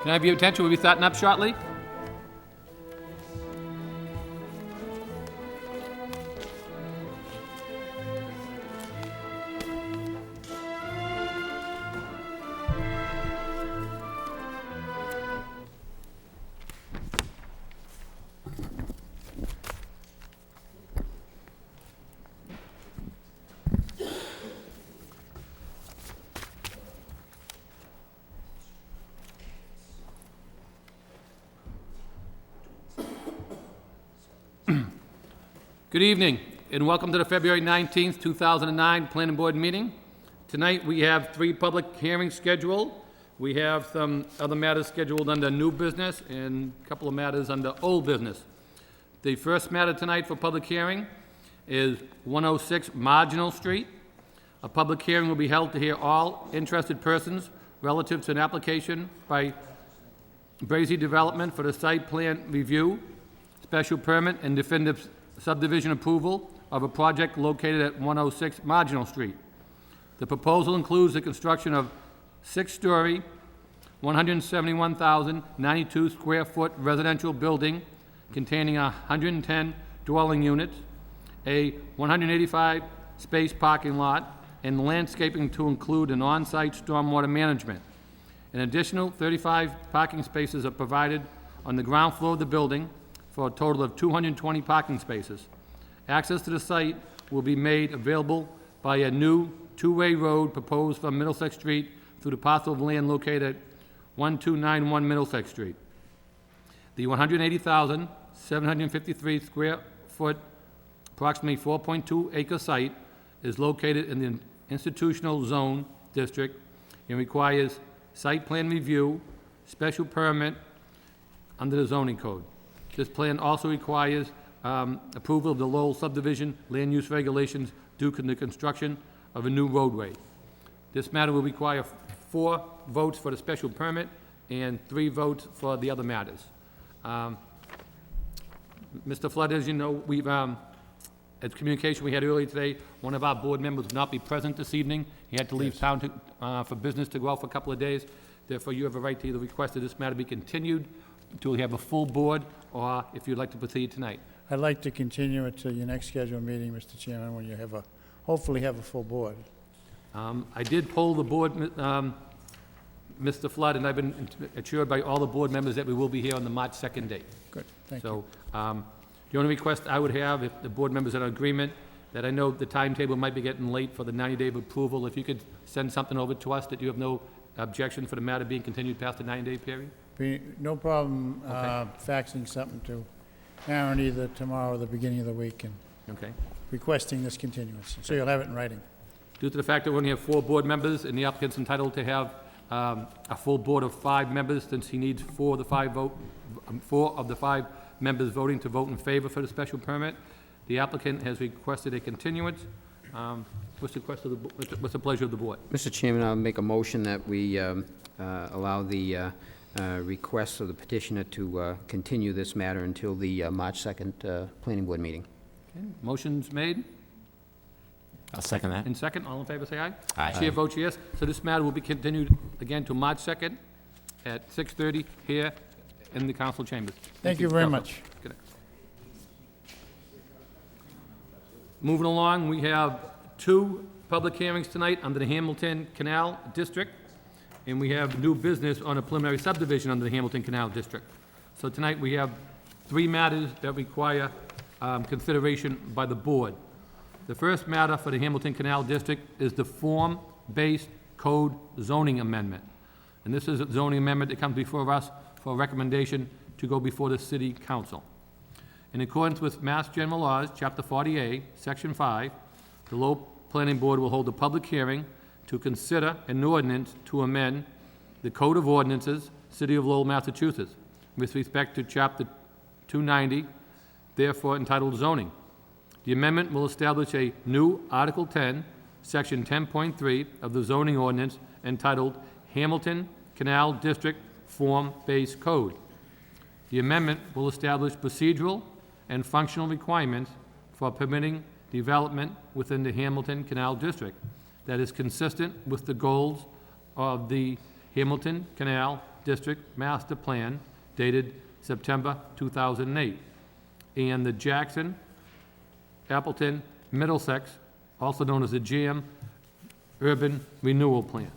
Can I have your attention? We'll be starting up shortly. Good evening, and welcome to the February 19th, 2009 Planning Board meeting. Tonight, we have 3 public hearings scheduled. We have some other matters scheduled under new business and a couple of matters under old business. The first matter tonight for public hearing is 106 Marginal Street. A public hearing will be held to hear all interested persons relative to an application by Brazy Development for the site plan review, special permit, and definitive subdivision approval of a project located at 106 Marginal Street. The proposal includes the construction of 6-story, 171,092 square foot residential building containing 110 dwelling units, a 185 space parking lot, and landscaping to include an on-site stormwater management. An additional 35 parking spaces are provided on the ground floor of the building, for a total of 220 parking spaces. Access to the site will be made available by a new 2-way road proposed from Middlesex Street through the parcel of land located at 1291 Middlesex Street. The 180,753 square foot, approximately 4.2 acre site is located in the institutional zone district and requires site plan review, special permit under the zoning code. This plan also requires approval of the Lowell subdivision land use regulations due to the construction of a new roadway. This matter will require 4 votes for the special permit and 3 votes for the other matters. Mr. Flood, as you know, we've, as communication we had earlier today, one of our board members will not be present this evening. He had to leave town for business to go out for a couple of days. Therefore, you have a right to either request that this matter be continued until we have a full board, or if you'd like to proceed tonight. I'd like to continue it to your next scheduled meeting, Mr. Chairman, when you have hopefully have a full board. I did poll the board, Mr. Flood, and I've been assured by all the board members that we will be here on the March 2nd date. Good, thank you. So, the only request I would have, if the board members are in agreement, that I know the timetable might be getting late for the 90-day approval, if you could send something over to us that you have no objection for the matter being continued past the 90-day period? No problem faxing something to Aaron either tomorrow or the beginning of the week and requesting this continuance, so you'll have it in writing. Due to the fact that we only have 4 board members and the applicant's entitled to have a full board of 5 members, since he needs 4 of the 5 members voting to vote in favor for the special permit, the applicant has requested a continuance. What's the pleasure of the board? Mr. Chairman, I'll make a motion that we allow the request of the petitioner to continue this matter until the March 2nd Planning Board meeting. Okay. Motion's made. I'll second that. In second, all in favor say aye. Aye. Chair votes yes. So this matter will be continued again to March 2nd at 6:30 here in the council chambers. Thank you very Council. much. Good night. Moving along, we have 2 public hearings tonight under the Hamilton Canal District, and we have new business on a preliminary subdivision under the Hamilton Canal District. So tonight we have 3 matters that require consideration by the board. The first matter for the Hamilton Canal District is the form-based code zoning amendment. And this is a zoning amendment that comes before us for a recommendation to go before the city council. In accordance with Mass General Laws, Chapter 40A, Section 5, the Lowell Planning Board will hold a public hearing to consider an ordinance to amend the Code of Ordinances, City of Lowell, Massachusetts, with respect to Chapter 290, therefore entitled Zoning. The amendment will establish a new Article 10, Section 10.3 of the zoning ordinance entitled Hamilton Canal District Form-Based Code. The amendment will establish procedural and functional requirements for permitting development within the Hamilton Canal District that is consistent with the goals of the Hamilton Canal District Master Plan dated September 2008, and the Jackson, Appleton, Middlesex, also known as the JAM Urban Renewal Plan.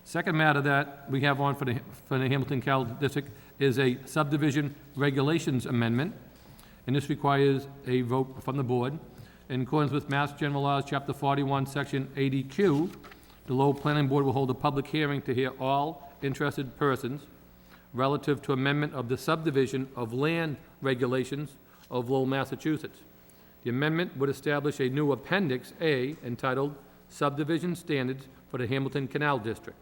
Second matter that we have on for the Hamilton Canal District is a subdivision regulations amendment, and this requires a vote from the board. In accordance with Mass General Laws, Chapter 41, Section 80Q, the Lowell Planning Board will hold a public hearing to hear all interested persons relative to amendment of the subdivision of land regulations of Lowell, Massachusetts. The amendment would establish a new Appendix A entitled Subdivision Standards for the Hamilton Canal District.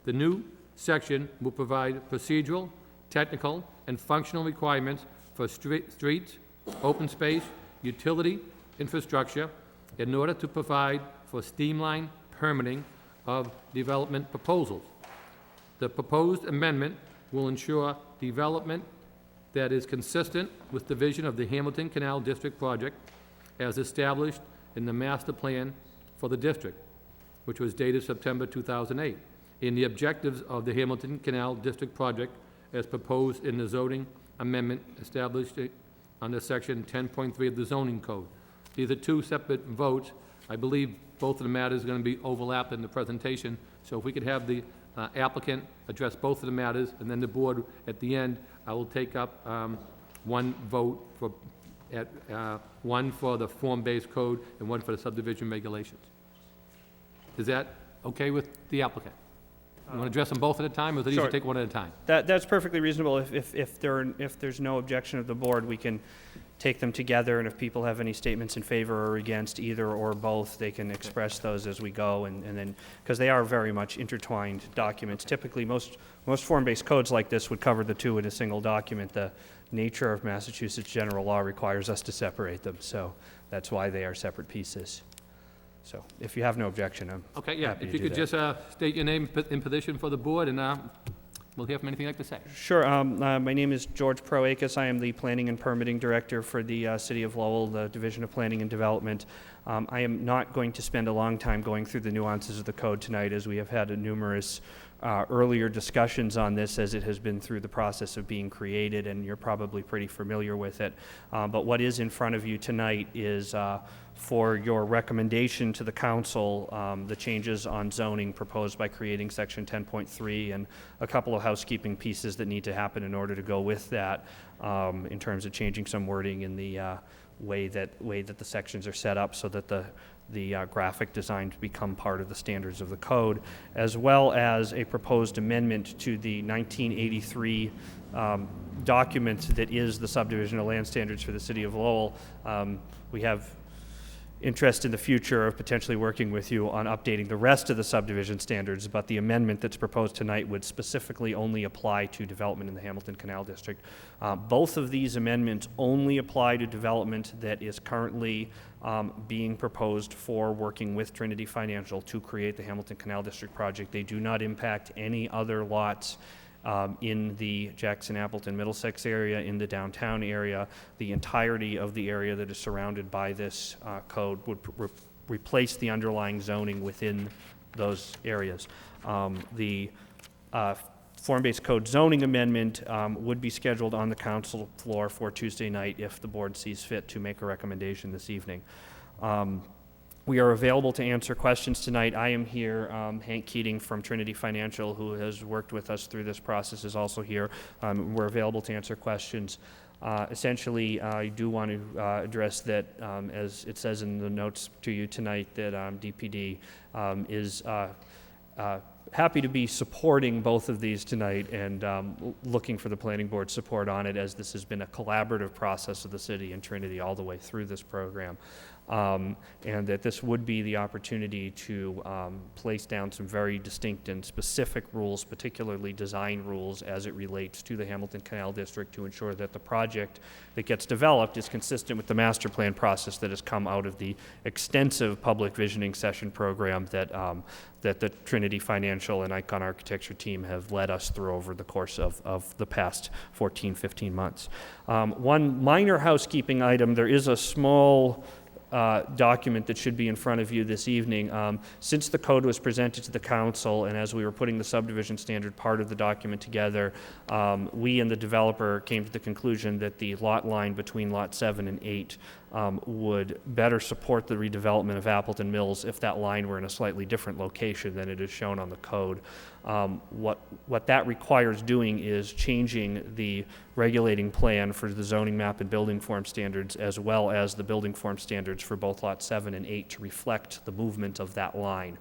The new section will provide procedural, technical, and functional requirements for streets, open space, utility, infrastructure, in order to provide for streamlined permitting of development proposals. The proposed amendment will ensure development that is consistent with the vision of the Hamilton Canal District project as established in the master plan for the district, which was dated September 2008, in the objectives of the Hamilton Canal District project as proposed in the zoning amendment established under Section 10.3 of the zoning code. These are two separate votes. I believe both of the matters are going to be overlapped in the presentation, so if we could have the applicant address both of the matters, and then the board, at the end, I will take up one vote for, one for the form-based code and one for the subdivision regulations. Is that okay with the applicant? You want to address them both at a time, or is it easier Sure. to take one at a time? That's perfectly reasonable. If there's no objection of the board, we can take them together, and if people have any statements in favor or against either or both, they can express those as we go, and then, because they are very much intertwined documents. Typically, most form-based codes like this would cover the two in a single document. The nature of Massachusetts general law requires us to separate them, so that's why they are separate pieces. So if you have no objection, I'm Okay, yeah, happy if to you do could that. just state your name and position for the board, and we'll hear from anything you'd like to say. Sure. My name is George Proakis. I am the Planning and Permitting Director for the City of Lowell, the Division of Planning and Development. I am not going to spend a long time going through the nuances of the code tonight, as we have had numerous earlier discussions on this as it has been through the process of being created, and you're probably pretty familiar with it. But what is in front of you tonight is for your recommendation to the council, the changes on zoning proposed by creating section 10.3 and a couple of housekeeping pieces that need to happen in order to go with that, in terms of changing some wording in the way that the sections are set up so that the graphic design to become part of the standards of the code, as well as a proposed amendment to the 1983 document that is the subdivision of land standards for the city of Lowell. We have interest in the future of potentially working with you on updating the rest of the subdivision standards, but the amendment that's proposed tonight would specifically only apply to development in the Hamilton Canal District. Both of these amendments only apply to development that is currently being proposed for working with Trinity Financial to create the Hamilton Canal District project. They do not impact any other lots in the Jackson, Appleton, Middlesex area, in the downtown area. The entirety of the area that is surrounded by this code would replace the underlying zoning within those areas. The form-based code zoning amendment would be scheduled on the council floor for Tuesday night if the board sees fit to make a recommendation this evening. We are available to answer questions tonight. I am here. Hank Keating from Trinity Financial, who has worked with us through this process, is also here. We're available to answer questions. Essentially, I do want to address that, as it says in the notes to you tonight, that DPD is happy to be supporting both of these tonight and looking for the planning board support on it, as this has been a collaborative process of the city and Trinity all the way through this program. And that this would be the opportunity to place down some very distinct and specific rules, particularly design rules, as it relates to the Hamilton Canal District, to ensure that the project that gets developed is consistent with the master plan process that has come out of the extensive public visioning session program that that the Trinity Financial and Icon Architecture team have led us through over the course of the past 14, 15 months. One minor housekeeping item: there is a small document that should be in front of you this evening. Since the code was presented to the council, and as we were putting the subdivision standard part of the document together, we and the developer came to the conclusion that the lot line between Lot 7 and 8 would better support the redevelopment of Appleton Mills if that line were in a slightly different location than it is shown on the code. What that requires doing is changing the regulating plan for the zoning map and building form standards, as well as the building form standards for both Lot 7 and 8 to reflect the movement of that line.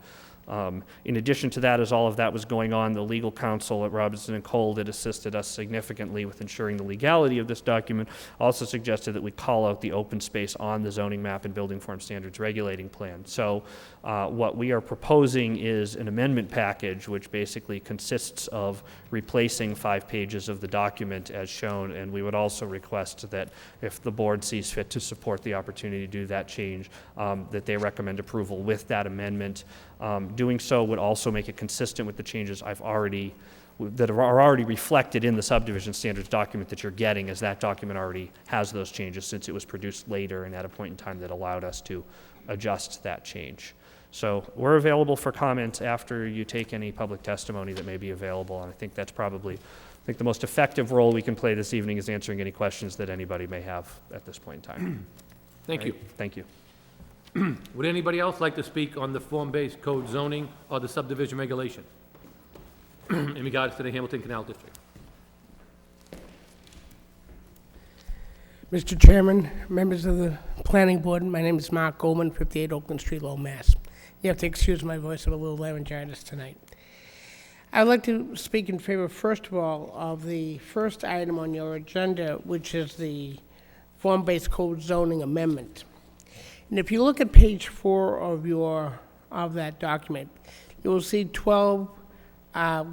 In addition to that, as all of that was going on, the legal counsel at Robinson & Cole that assisted us significantly with ensuring the legality of this document also suggested that we call out the open space on the zoning map and building form standards regulating plan. So what we are proposing is an amendment package which basically consists of replacing 5 pages of the document as shown, and we would also request that if the board sees fit to support the opportunity to do that change, that they recommend approval with that amendment. Doing so would also make it consistent with the changes that are already reflected in the subdivision standards document that you're getting, as that document already has those changes since it was produced later and at a point in time that allowed us to adjust that change. So we're available for comments after you take any public testimony that may be available, and I think that's probably the most effective role we can play this evening is answering any questions that anybody may have at this point in time. Thank you. Thank you. Would anybody else like to speak on the form-based code zoning or the subdivision regulation in regards to the Hamilton Canal District? Mr. Chairman, members of the planning board, my name is Mark Goldman, 58 Oakland Street, Lowell, Mass. You have to excuse my voice, I have a little laryngitis tonight. I'd like to speak in favor, first of all, of the first item on your agenda, which is the form-based code zoning amendment. And if you look at page 4 of that document, you will see 12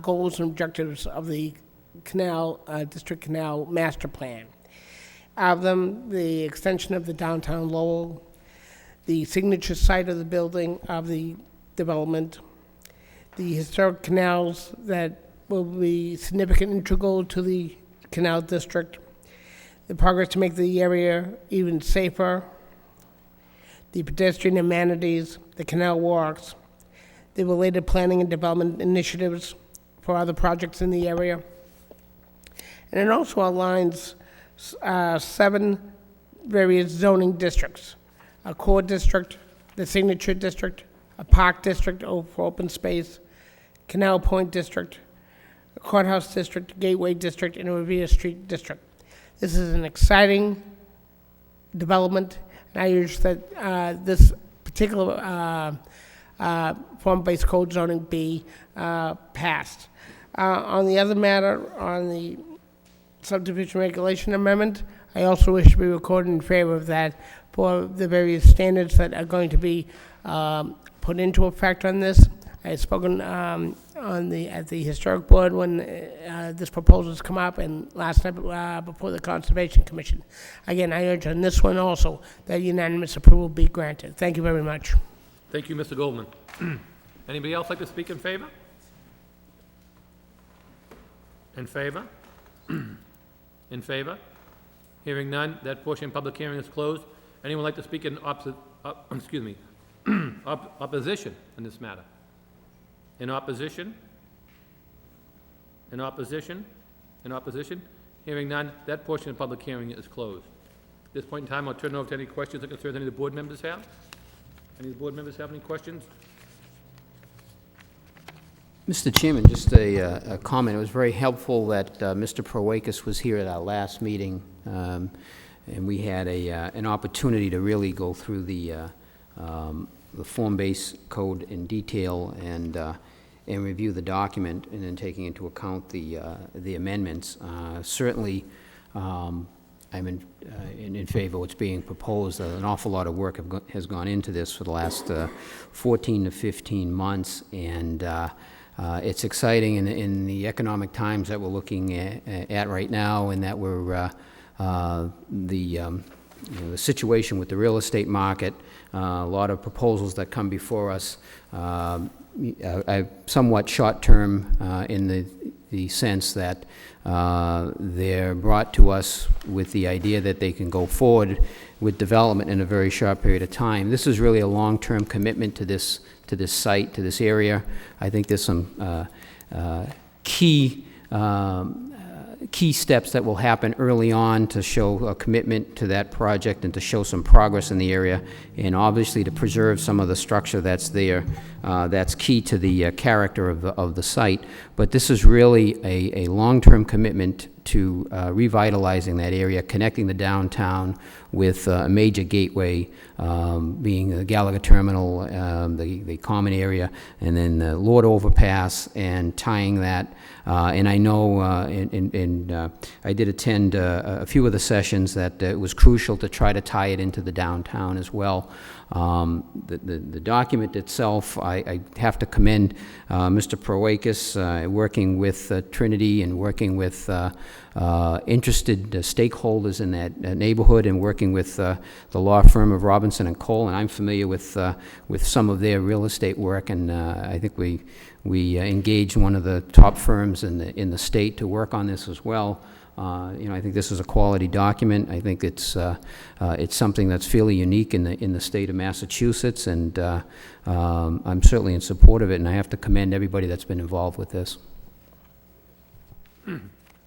goals and objectives of the District Canal Master Plan. Of them, the extension of the downtown Lowell, the signature site of the building of the development, the historic canals that will be significant integral to the Canal District, the progress to make the area even safer, the pedestrian amenities, the canal walks, the related planning and development initiatives for other projects in the area. And it also outlines 7 various zoning districts: a core district, the signature district, a park district for open space, Canal Point district, a courthouse district, gateway district, and a Revere Street district. This is an exciting development, and I urge that this particular form-based code zoning be passed. On the other matter, on the subdivision regulation amendment, I also wish to be recorded in favor of that for the various standards that are going to be put into effect on this. I had spoken at the historic board when this proposal has come up, and last night before the Conservation Commission. Again, I urge on this one also that unanimous approval be granted. Thank you very much. Thank you, Mr. Goldman. Anybody else like to speak in favor? In favor? In favor? Hearing none, that portion of public hearing is closed. Anyone like to speak in opposition in this matter? In opposition? In opposition? In opposition? Hearing none, that portion of public hearing is closed. At this point in time, I'll turn it over to any questions or concerns any of the board members have. Any of the board members have any questions? Mr. Chairman, just a comment. It was very helpful that Mr. Proakis was here at our last meeting, and we had an opportunity to really go through the form-based code in detail and review the document, and then taking into account the amendments. Certainly, I'm in favor of what's being proposed. An awful lot of work has gone into this for the last 14 to 15 months, and it's exciting in the economic times that we're looking at right now, and that we're the situation with the real estate market, a lot of proposals that come before us, somewhat short-term in the sense that they're brought to us with the idea that they can go forward with development in a very short period of time. This is really a long-term commitment to this site, to this area. I think there's some key steps that will happen early on to show a commitment to that project and to show some progress in the area, and obviously to preserve some of the structure that's there. That's key to the character of the site. But this is really a long-term commitment to revitalizing that area, connecting the downtown with a major gateway, being the Gallagher Terminal, the common area, and then the Lord Overpass, and tying that. And I know, I did attend a few of the sessions that it was crucial to try to tie it into the downtown as well. The document itself, I have to commend Mr. Proakis, working with Trinity and working with interested stakeholders in that neighborhood, and working with the law firm of Robinson and Cole. And I'm familiar with some of their real estate work, and I think we engaged one of the top firms in the state to work on this as well. I think this is a quality document. I think it's something that's fairly unique in the state of Massachusetts, and I'm certainly in support of it, and I have to commend everybody that's been involved with this.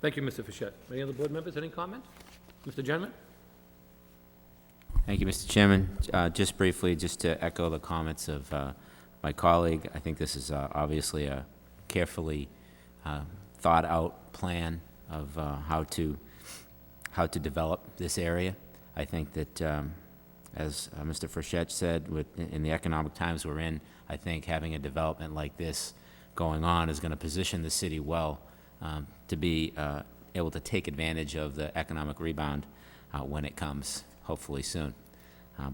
Thank you, Mr. Fischett. Any other board members, any comments? Mr. Gentleman? Thank you, Mr. Chairman. Just briefly, just to echo the comments of my colleague, I think this is obviously a carefully thought-out plan of how to develop this area. I think that, as Mr. Fischett said, in the economic times we're in, I think having a development like this going on is going to position the city well to be able to take advantage of the economic rebound when it comes, hopefully soon.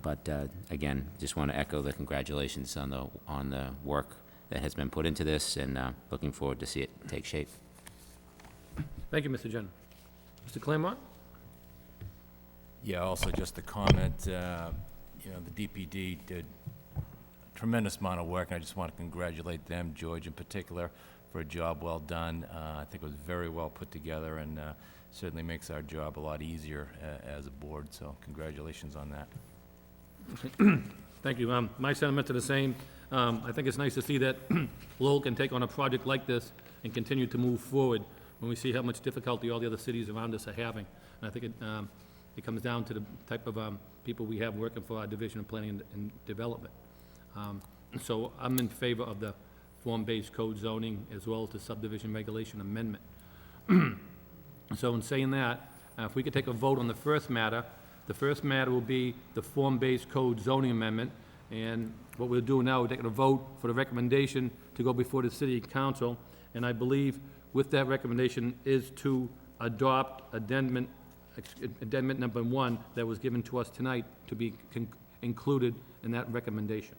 But again, just want to echo the congratulations on the work that has been put into this, and looking forward to see it take shape. Thank you, Mr. Gentleman. Mr. Claremont? Yeah, also just a comment, the DPD did a tremendous amount of work, and I just want to congratulate them, George in particular, for a job well done. I think it was very well put together, and certainly makes our job a lot easier as a board, so congratulations on that. Thank you. My sentiments are the same. I think it's nice to see that Lowell can take on a project like this and continue to move forward when we see how much difficulty all the other cities around us are having. And I think it comes down to the type of people we have working for our Division of Planning and Development. So I'm in favor of the form-based code zoning as well as the subdivision regulation amendment. So in saying that, if we could take a vote on the first matter will be the form-based code zoning amendment. And what we'll do now, we're taking a vote for the recommendation to go before the city council. And I believe with that recommendation is to adopt addendum number 1 that was given to us tonight to be included in that recommendation.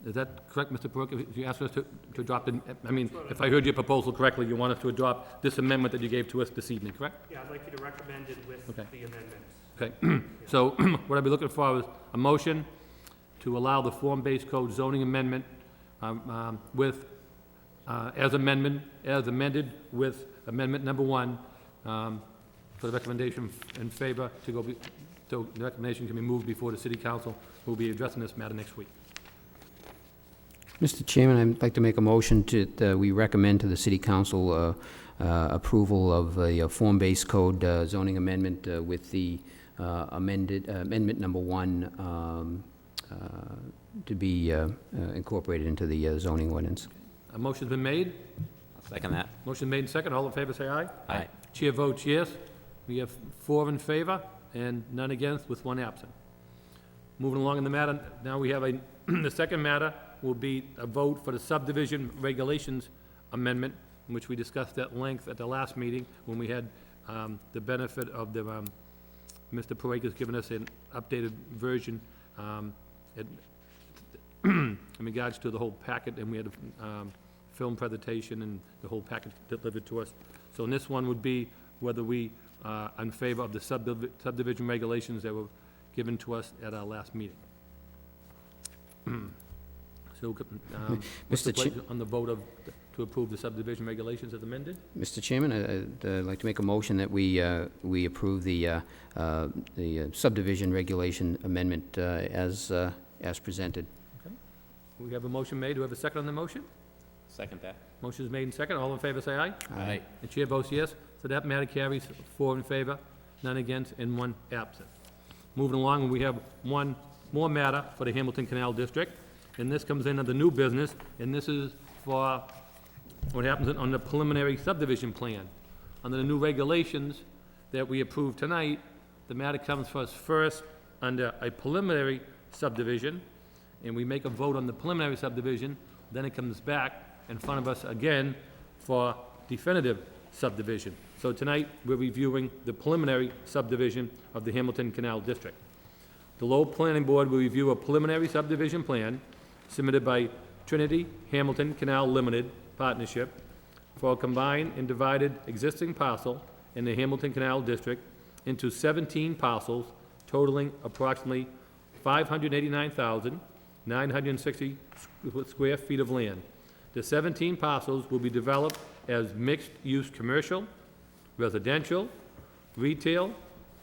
Is that correct, Mr. Perk? If you asked us to adopt, if I heard your proposal correctly, you want us to adopt this amendment that you gave to us this evening, correct? Yeah, I'd like you to recommend it with the amendments. Okay. So what I'd be looking for is a motion to allow the form-based code zoning amendment as amended with amendment number 1 for the recommendation in favor to go, so the recommendation can be moved before the city council, who will be addressing this matter next week. Mr. Chairman, I'd like to make a motion that we recommend to the city council approval of a form-based code zoning amendment with the amendment number 1 to be incorporated into the zoning ordinance. A motion's been made. I'll second that. Motion made and second. All in favor, say aye. Aye. Chair votes yes. We have 4 in favor and none against, with 1 absent. Moving along in the matter, now we have the second matter will be a vote for the subdivision regulations amendment, which we discussed at length at the last meeting when we had the benefit of the Mr. Proakis giving us an updated version in regards to the whole packet, and we had a film presentation and the whole package delivered to us. So in this one would be whether we are in favor of the subdivision regulations that were given to us at our last meeting. So, what's the Mr. Chair- pleasure on the vote to to approve the subdivision regulations as amended. Mr. Chairman, I'd like to make a motion that we approve the subdivision regulation amendment as presented. We have a motion made. Do we have a second on the motion? Second that. Motion is made and second. All in favor, say aye. Aye. The chair votes yes, so that matter carries 4 in favor, none against, and 1 absent. Moving along, we have one more matter for the Hamilton Canal District, and this comes in under new business, and this is for what happens on the preliminary subdivision plan. Under the new regulations that we approve tonight, the matter comes for us first under a preliminary subdivision, and we make a vote on the preliminary subdivision, then it comes back in front of us again for definitive subdivision. So tonight, we're reviewing the preliminary subdivision of the Hamilton Canal District. The Lowell Planning Board will review a preliminary subdivision plan submitted by Trinity Hamilton Canal Limited Partnership for a combined and divided existing parcel in the Hamilton Canal District into 17 parcels totaling approximately 589,960 square feet of land. The 17 parcels will be developed as mixed-use commercial, residential, retail,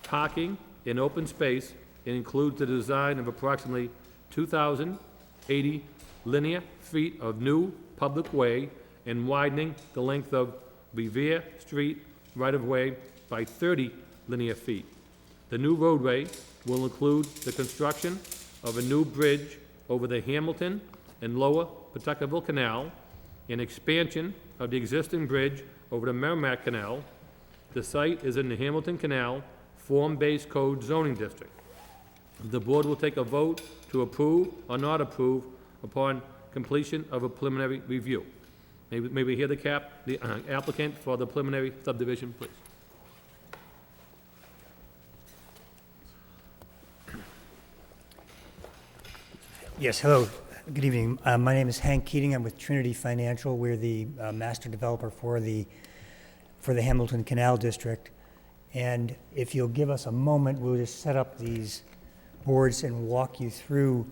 parking, and open space, and includes the design of approximately 2,080 linear feet of new public way and widening the length of Revere Street right-of-way by 30 linear feet. The new roadway will include the construction of a new bridge over the Hamilton and Lower Pawtuckaville Canal, an expansion of the existing bridge over the Merrimack Canal. The site is in the Hamilton Canal Form-Based Code Zoning District. The board will take a vote to approve or not approve upon completion of a preliminary review. May we hear the applicant for the preliminary subdivision, please? Yes, hello. Good evening. My name is Hank Keating. I'm with Trinity Financial. We're the master developer for the Hamilton Canal District. And if you'll give us a moment, we'll just set up these boards and walk you through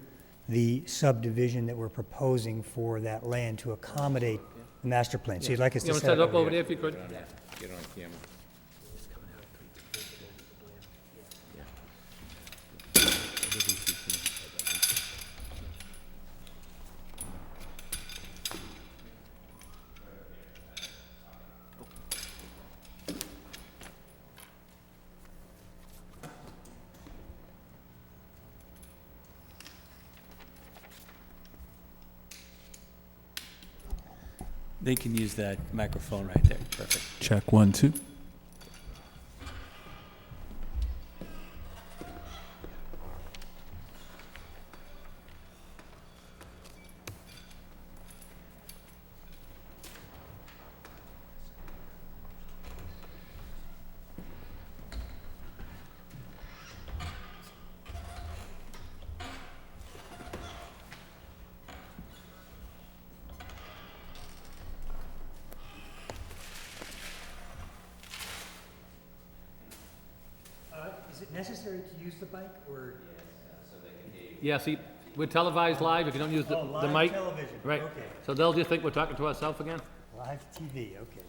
the subdivision that we're proposing for that land to accommodate the master plan. So you'd like us You to want to set set it up up over there if you could? Get on camera. They can use that microphone right there. Perfect. Check 1, 2. Is it necessary to use the mic or? Yeah, see, we're televised live, if you don't use the live mic. television, Right, okay. so they'll just think we're talking to ourselves again? Live TV, okay.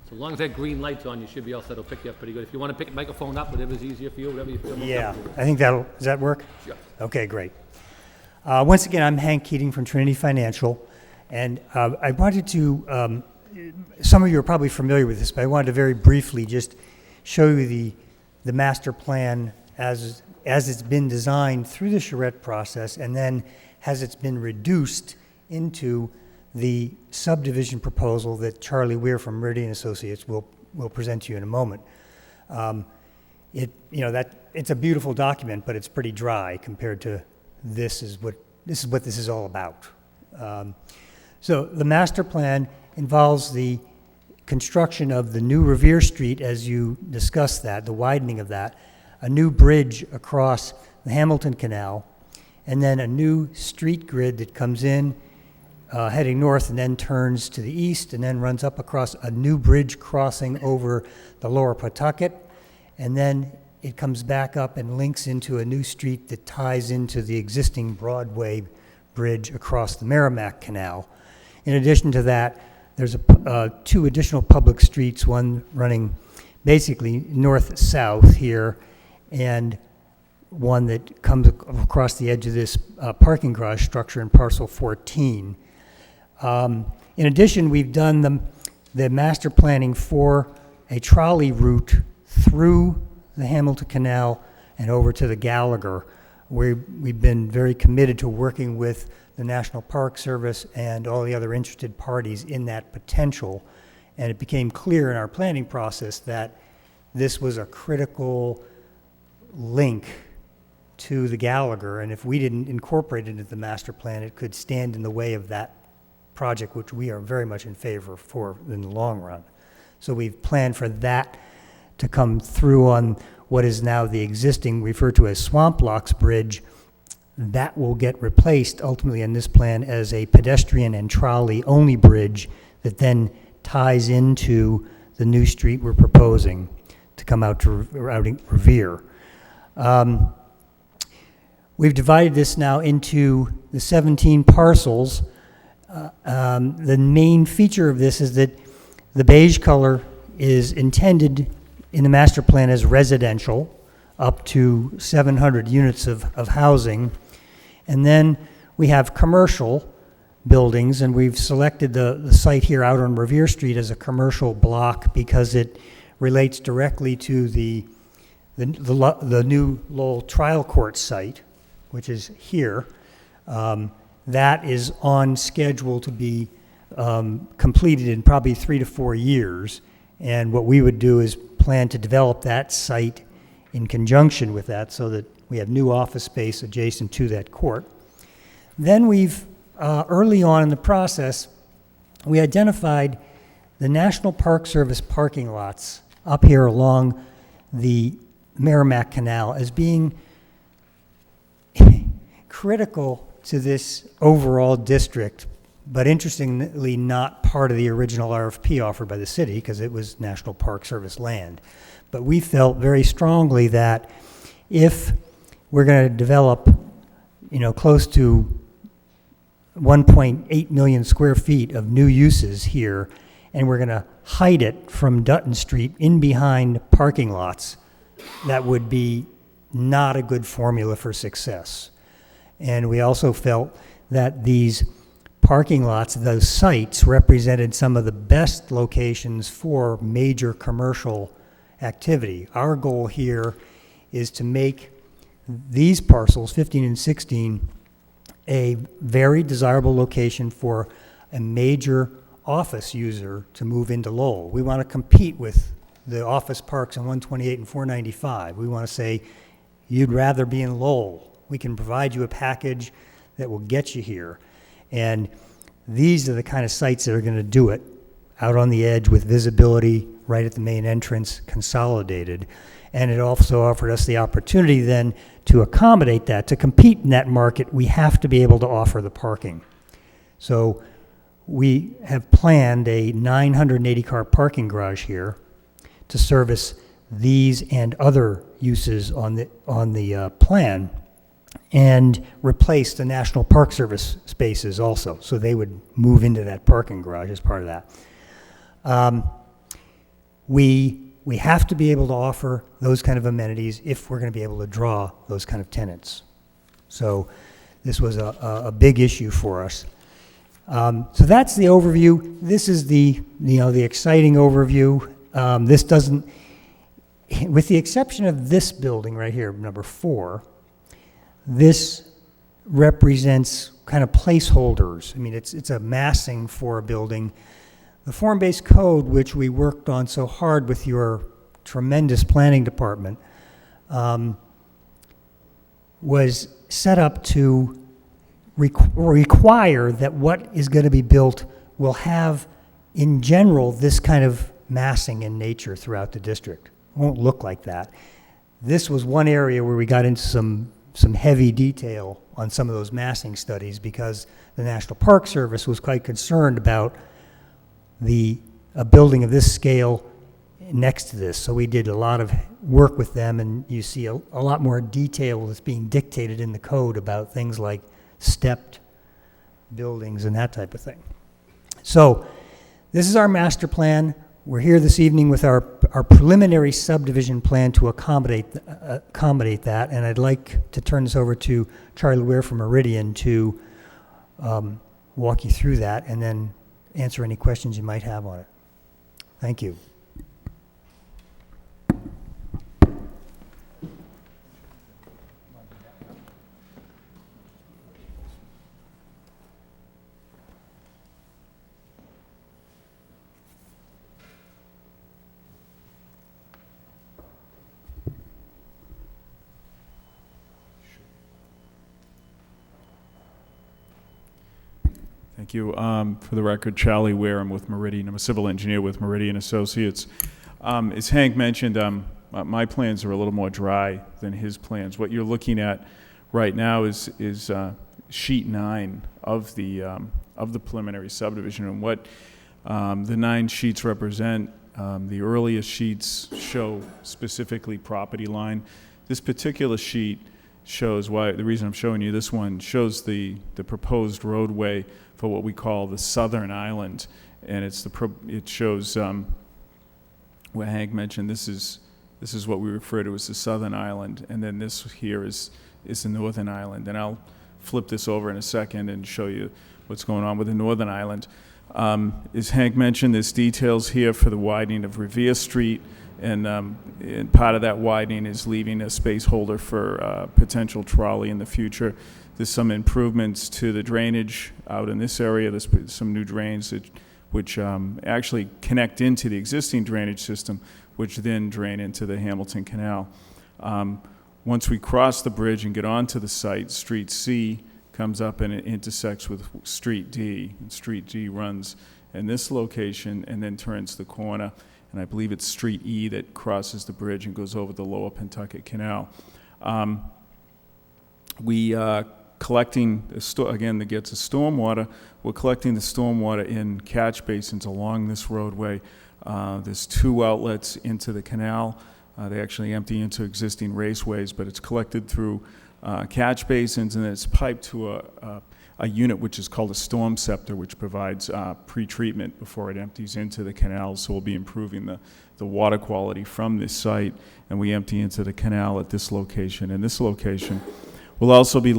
So as long as that green light's on, you should be all set, it'll pick you up pretty good. If you want to pick the microphone up, whatever's easier for you, whatever you feel more Yeah, comfortable with. I think does that work? Sure. Okay, great. Once again, I'm Hank Keating from Trinity Financial, and I wanted to, some of you are probably familiar with this, but I wanted to very briefly just show you the master plan as it's been designed through the charrette process, and then as it's been reduced into the subdivision proposal that Charlie Weir from Meridian Associates will present to you in a moment. It's a beautiful document, but it's pretty dry compared to this is what this is all about. So the master plan involves the construction of the new Revere Street, as you discussed that, the widening of that, a new bridge across the Hamilton Canal, and then a new street grid that comes in heading north and then turns to the east and then runs up across a new bridge crossing over the Lower Pawtucket, and then it comes back up and links into a new street that ties into the existing Broadway bridge across the Merrimack Canal. In addition to that, there's two additional public streets, one running basically north-south here, and one that comes across the edge of this parking garage structure in parcel 14. In addition, we've done the master planning for a trolley route through the Hamilton Canal and over to the Gallagher. We've been very committed to working with the National Park Service and all the other interested parties in that potential. And it became clear in our planning process that this was a critical link to the Gallagher, and if we didn't incorporate it into the master plan, it could stand in the way of that project, which we are very much in favor for in the long run. So we've planned for that to come through on what is now the existing, referred to as Swamp Locks Bridge. That will get replaced ultimately in this plan as a pedestrian and trolley only bridge that then ties into the new street we're proposing to come out to Revere. We've divided this now into the 17 parcels. The main feature of this is that the beige color is intended in the master plan as residential, up to 700 units of housing. And then we have commercial buildings, and we've selected the site here out on Revere Street as a commercial block because it relates directly to the new Lowell trial court site, which is here. That is on schedule to be completed in probably 3 to 4 years. And what we would do is plan to develop that site in conjunction with that so that we have new office space adjacent to that court. Then we've, early on in the process, we identified the National Park Service parking lots up here along the Merrimack Canal as being critical to this overall district, but interestingly not part of the original RFP offered by the city because it was National Park Service land. But we felt very strongly that if we're going to develop, close to 1.8 million square feet of new uses here, and we're going to hide it from Dutton Street in behind parking lots, that would be not a good formula for success. And we also felt that these parking lots, those sites, represented some of the best locations for major commercial activity. Our goal here is to make these parcels, 15 and 16, a very desirable location for a major office user to move into Lowell. We want to compete with the office parks on 128 and 495. We want to say, you'd rather be in Lowell. We can provide you a package that will get you here. And these are the kind of sites that are going to do it, out on the edge with visibility right at the main entrance, consolidated. And it also offered us the opportunity then to accommodate that. To compete in that market, we have to be able to offer the parking. So we have planned a 980-car parking garage here to service these and other uses on the plan, and replace the National Park Service spaces also. So they would move into that parking garage as part of that. We have to be able to offer those kind of amenities if we're going to be able to draw those kind of tenants. So this was a big issue for us. So that's the overview. This is the exciting overview. This doesn't, with the exception of this building right here, number 4, this represents kind of placeholders. I mean, it's a massing for a building. The form-based code, which we worked on so hard with your tremendous planning department, was set up to require that what is going to be built will have, in general, this kind of massing in nature throughout the district. It won't look like that. This was one area where we got into some heavy detail on some of those massing studies because the National Park Service was quite concerned about a building of this scale next to this. So we did a lot of work with them, and you see a lot more detail that's being dictated in the code about things like stepped buildings and that type of thing. So this is our master plan. We're here this evening with our preliminary subdivision plan to accommodate that, and I'd like to turn this over to Charlie Ware from Meridian to walk you through that and then answer any questions you might have on it. Thank you. Thank you. For the record, Charlie Ware, I'm with Meridian. I'm a civil engineer with Meridian Associates. As Hank mentioned, my plans are a little more dry than his plans. What you're looking at right now is sheet 9 of the preliminary subdivision, and what the 9 sheets represent. The earliest sheets show specifically property line. This particular sheet shows why. The reason I'm showing you this one shows the proposed roadway for what we call the southern island, and it shows what Hank mentioned. This is what we refer to as the southern island, and then this here is the northern island. And I'll flip this over in a second and show you what's going on with the northern island. As Hank mentioned, there's details here for the widening of Revere Street, and part of that widening is leaving a space holder for potential trolley in the future. There's some improvements to the drainage out in this area. There's some new drains which actually connect into the existing drainage system, which then drain into the Hamilton Canal. Once we cross the bridge and get onto the site, Street C comes up and it intersects with Street D. And Street D runs in this location and then turns the corner. And I believe it's Street E that crosses the bridge and goes over the Lower Pentucket Canal. We collecting, again, that gets the stormwater. We're collecting the stormwater in catch basins along this roadway. There's 2 outlets into the canal. They actually empty into existing raceways, but it's collected through catch basins, and it's piped to a unit which is called a storm scepter, which provides pre-treatment before it empties into the canal. So we'll be improving the water quality from this site, and we empty into the canal at this location. And this location we'll also be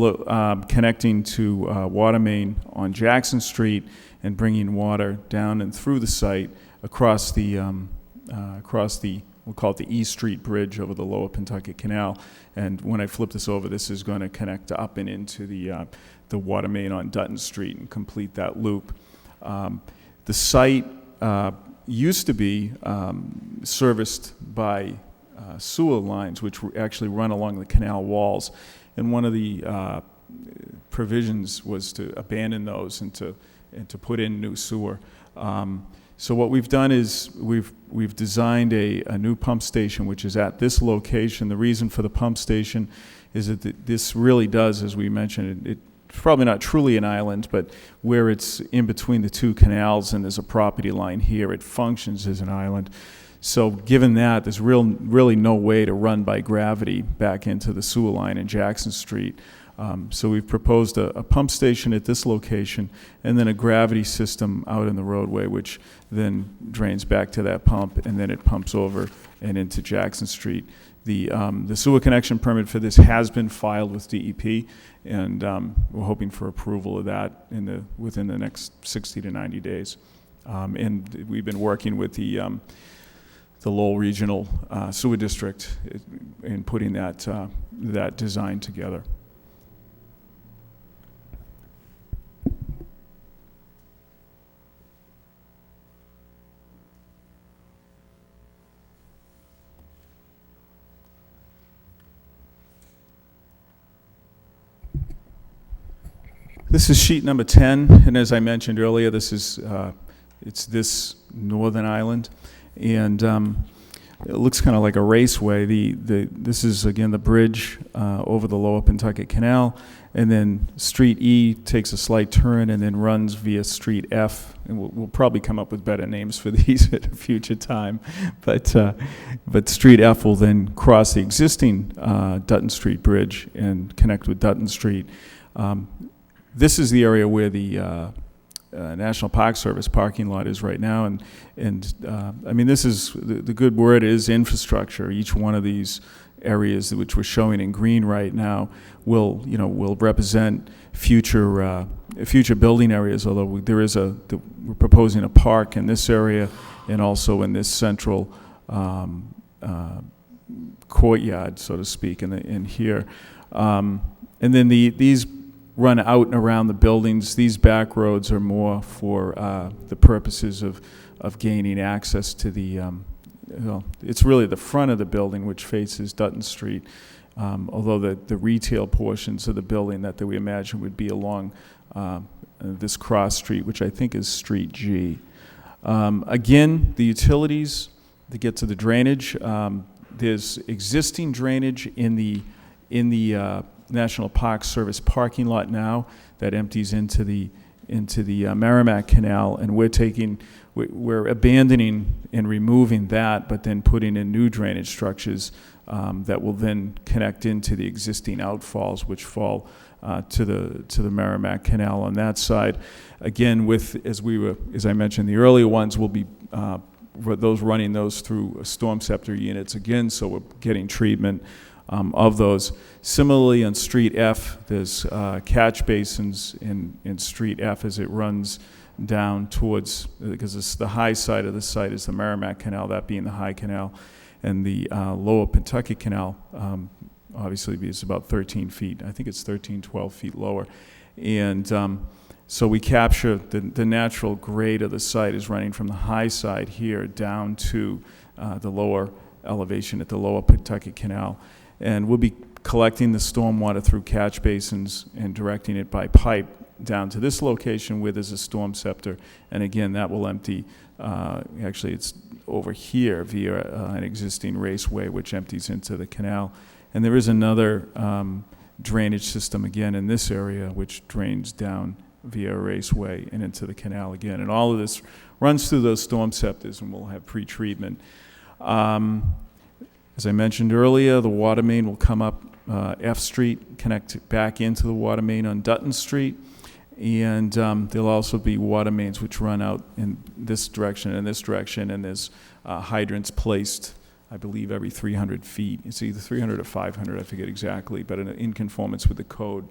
connecting to water main on Jackson Street and bringing water down and through the site across the we'll call it the East Street Bridge over the Lower Pentucket Canal. And when I flip this over, this is going to connect up and into the water main on Dutton Street and complete that loop. The site used to be serviced by sewer lines, which actually run along the canal walls. And one of the provisions was to abandon those and to put in new sewer. So what we've done is we've designed a new pump station, which is at this location. The reason for the pump station is that this really does, as we mentioned, it's probably not truly an island, but where it's in between the 2 canals and there's a property line here, it functions as an island. So given that, there's really no way to run by gravity back into the sewer line in Jackson Street. So we've proposed a pump station at this location and then a gravity system out in the roadway, which then drains back to that pump, and then it pumps over and into Jackson Street. The sewer connection permit for this has been filed with DEP, and we're hoping for approval of that within the next 60 to 90 days. And we've been working with the Lowell Regional Sewer District in putting that design together. This is sheet number 10, and as I mentioned earlier, this is it's this northern island, and it looks kind of like a raceway. This is, again, the bridge over the Lower Pentucket Canal, and then Street E takes a slight turn and then runs via Street F, and we'll probably come up with better names for these at a future time. But Street F will then cross the existing Dutton Street Bridge and connect with Dutton Street. This is the area where the National Park Service parking lot is right now, and I mean, this is the good word is infrastructure. Each one of these areas which we're showing in green right now will represent future building areas. Although we're proposing a park in this area and also in this central courtyard, so to speak, in here, and then these run out and around the buildings. These back roads are more for the purposes of gaining access to the, it's really the front of the building which faces Dutton Street, although the retail portions of the building that we imagine would be along this cross street, which I think is Street G. Again, the utilities, to get to the drainage, there's existing drainage in the National Park Service parking lot now that empties into the Merrimack Canal, and we're abandoning and removing that, but then putting in new drainage structures that will then connect into the existing outfalls, which fall to the Merrimack Canal on that side. Again, as I mentioned, the earlier ones will be running those through storm scepter units again, so we're getting treatment of those. Similarly, on Street F, there's catch basins in Street F as it runs down towards, because it's the high side of the site is the Merrimack Canal, that being the high canal, and the Lower Pentucket Canal, obviously, is about 13 feet. I think it's 13, 12 feet lower. And so we capture the natural grade of the site is running from the high side here down to the lower elevation at the Lower Pentucket Canal. And we'll be collecting the stormwater through catch basins and directing it by pipe down to this location where there's a storm scepter. And again, that will empty, actually it's over here via an existing raceway which empties into the canal. And there is another drainage system again in this area which drains down via a raceway and into the canal again. And all of this runs through those storm scepters, and we'll have pre-treatment. As I mentioned earlier, the water main will come up F Street, connect back into the water main on Dutton Street, and there'll also be water mains which run out in this direction and this direction, and there's hydrants placed, I believe, every 300 feet. It's either 300 or 500, I forget exactly, but in conformance with the code,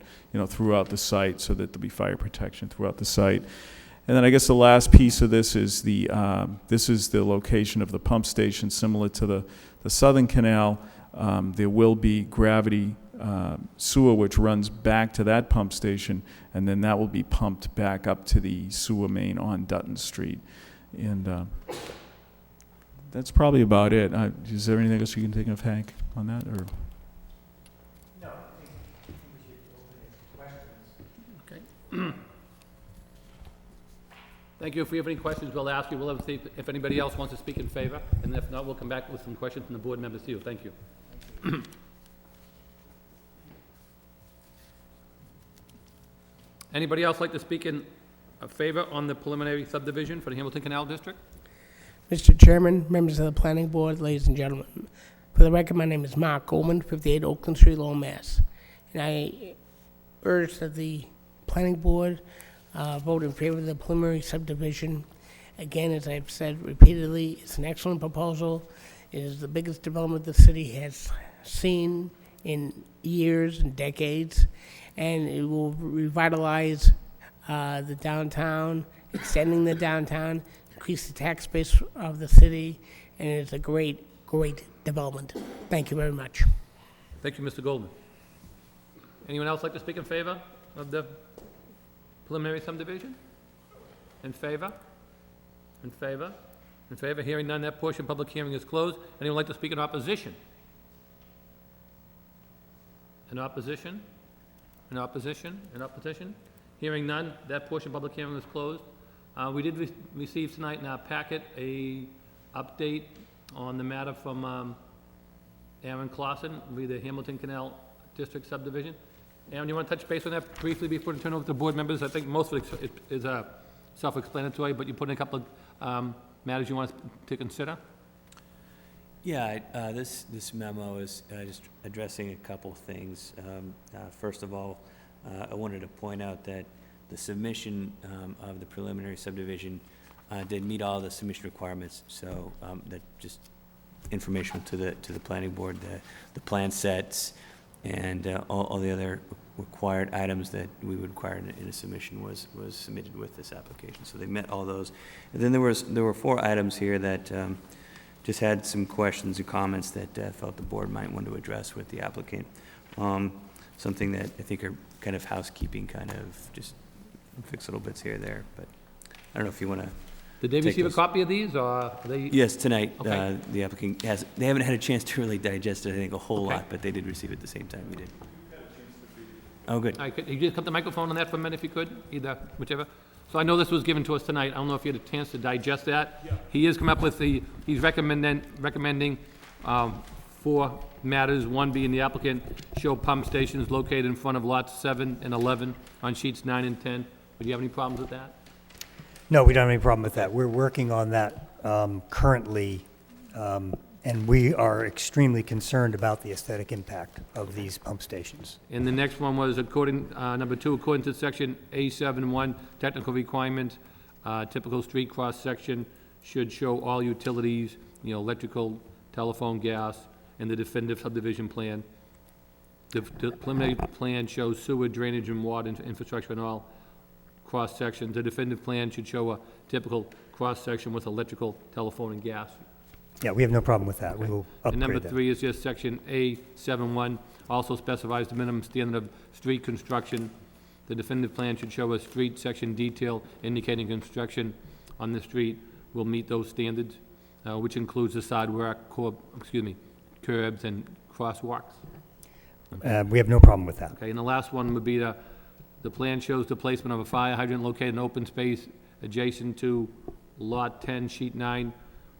throughout the site, so that there'll be fire protection throughout the site. And then I guess the last piece of this is the location of the pump station, similar to the Southern Canal. There will be gravity sewer which runs back to that pump station, and then that will be pumped back up to the sewer main on Dutton Street. And that's probably about it. Is there anything else you can think of, Hank, on that? Or? No, I think we should open it to questions. Okay. Thank you. If we have any questions, we'll ask you. We'll have to see if anybody else wants to speak in favor, and if not, we'll come back with some questions from the board members to you. Thank you. Anybody else like to speak in favor on the preliminary subdivision for the Hamilton Canal District? Mr. Chairman, members of the planning board, ladies and gentlemen. For the record, my name is Mark Goldman, 58 Oakland Street, Lowell, Mass. And I urge that the planning board vote in favor of the preliminary subdivision. Again, as I've said repeatedly, it's an excellent proposal. It is the biggest development the city has seen in years and decades, and it will revitalize the downtown, extending the downtown, increase the tax base of the city, and it's a great, great development. Thank you very much. Thank you, Mr. Goldman. Anyone else like to speak in favor of the preliminary subdivision? In favor? In favor? In favor? Hearing none, that portion of public hearing is closed. Anyone like to speak in opposition? In opposition? In opposition? In opposition? Hearing none, that portion of public hearing is closed. We did receive tonight in our packet a update on the matter from Aaron Clausen, re the Hamilton Canal District subdivision. Aaron, you want to touch base on that briefly before we turn over to the board members? I think most of it is self-explanatory, but you put in a couple of matters you want us to consider? Yeah, this memo is just addressing a couple things. First of all, I wanted to point out that the submission of the preliminary subdivision did meet all the submission requirements, so that just information to the planning board, the plan sets, and all the other required items that we would require in a submission was submitted with this application. So they met all those. And then there were 4 items here that just had some questions and comments that felt the board might want to address with the applicant. Something that I think are kind of housekeeping, kind of just fix little bits here or there, but I don't know if you want to. Did they receive a copy of these, or are they? Yes, tonight. Okay. The applicant they haven't had a chance to really digest it, I think, a whole Okay. lot, but they did receive it at the same time we did. Oh, good. All right, could you just cut the microphone on that for a minute if you could, either, whichever? So I know this was given to us tonight, I don't know if you had a chance to digest that. Yeah. He has come up with he's recommending 4 matters, one being the applicant show pump stations located in front of lots 7 and 11 on sheets 9 and 10. Would you have any problems with that? No, we don't have any problem with that. We're working on that currently, and we are extremely concerned about the aesthetic impact of these pump stations. And the next one was number 2, according to section A71, technical requirements, typical street cross-section should show all utilities, electrical, telephone, gas, and the definitive subdivision plan. The preliminary plan shows sewer, drainage, and water infrastructure in all cross-sections. The definitive plan should show a typical cross-section with electrical, telephone, and gas. Yeah, we have no problem with that. We will And upgrade number that. 3 is just section A71, also specifies the minimum standard of street construction. The definitive plan should show a street section detail indicating construction on the street will meet those standards, which includes the sidewalk, curbs, and crosswalks. We have no problem with that. Okay, and the last one would be the plan shows the placement of a fire hydrant located in open space adjacent to Lot 10, Sheet 9.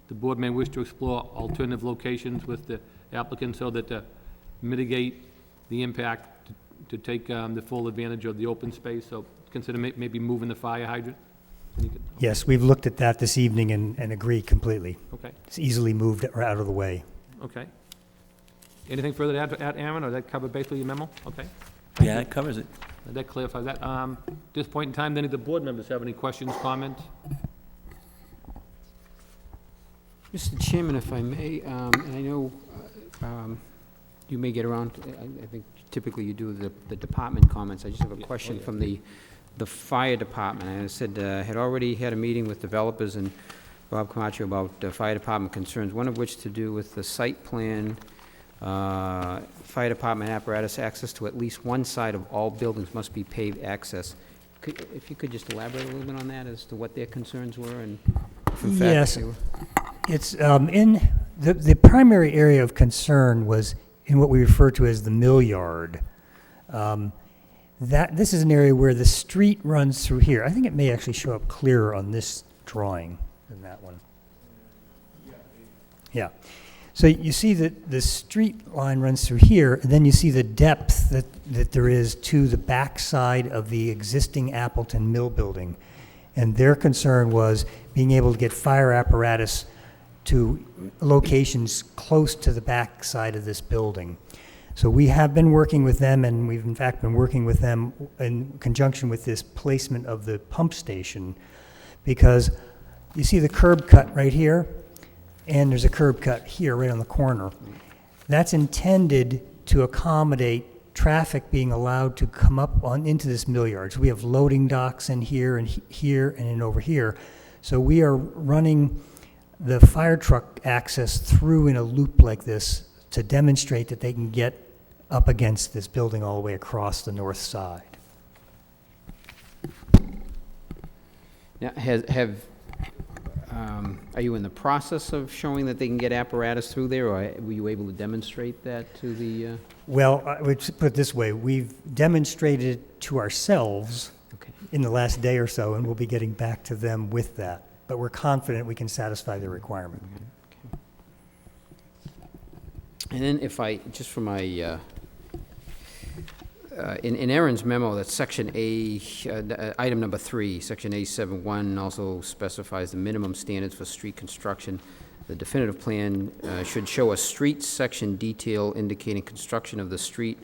The board may wish to explore alternative locations with the applicant so that to mitigate the impact, to take the full advantage of the open space. So consider maybe moving the fire hydrant. Yes, we've looked at that this evening and agree completely. Okay, It's easily moved out of the way. okay. Anything further to add, Aaron, or that cover basically your memo? Okay. Yeah, that covers it. That clarifies that. At this point in time, do any of the board members have any questions, comments? Mr. Chairman, if I may, and I know you may get around, I think typically you do the department comments. I just have a question from the fire department. I said, had already had a meeting with developers and Bob Camacho about fire department concerns, one of which to do with the site plan, fire department apparatus access to at least one side of all buildings must be paved access. If you could just elaborate a little bit on that as to what their concerns were and if in fact Yes. they were. It's in the primary area of concern was in what we refer to as the mill yard. This is an area where the street runs through here. I think it may actually show up clearer on this drawing than that one. Yeah. So you see that the street line runs through here, and then you see the depth that there is to the backside of the existing Appleton Mill building. And their concern was being able to get fire apparatus to locations close to the backside of this building. So we have been working with them, and we've in fact been working with them in conjunction with this placement of the pump station, because you see the curb cut right here, and there's a curb cut here right on the corner. That's intended to accommodate traffic being allowed to come up into this mill yard. So we have loading docks in here and here and in over here. So we are running the fire truck access through in a loop like this to demonstrate that they can get up against this building all the way across the north side. Now, are you in the process of showing that they can get apparatus through there, or were you able to demonstrate that to the? Well, I would put it this way, we've demonstrated it to ourselves Okay. in the last day or so, and we'll be getting back to them with that. But we're confident we can satisfy the requirement. And then if I, just for my, in Aaron's memo, that's section A, item number 3, section A71 also specifies the minimum standards for street construction. The definitive plan should show a street section detail indicating construction of the street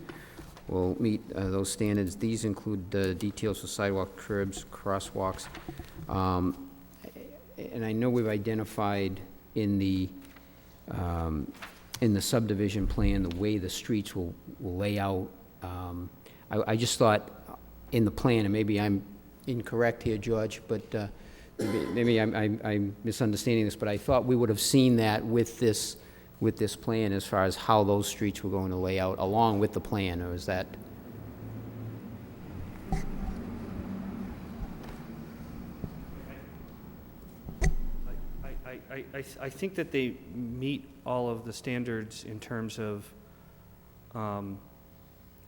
will meet those standards. These include the details for sidewalk, curbs, crosswalks. And I know we've identified in the subdivision plan the way the streets will lay out. I just thought in the plan, and maybe I'm incorrect here, George, but maybe I'm misunderstanding this, but I thought we would have seen that with this plan as far as how those streets were going to lay out along with the plan, or is that? I think that they meet all of the standards in terms of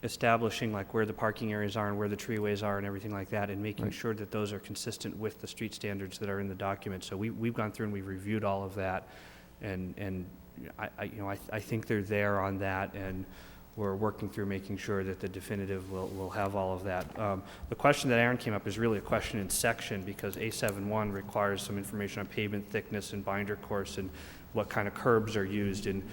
establishing like where the parking areas are and where the treeways are and everything like that, and making sure that those are consistent with the street standards that are in the document. So we've gone through and we've reviewed all of that, and I think they're there on that, and we're working through making sure that the definitive will have all of that. The question that Aaron came up is really a question in section, because A71 requires some information on pavement thickness and binder course and what kind of curbs are used, and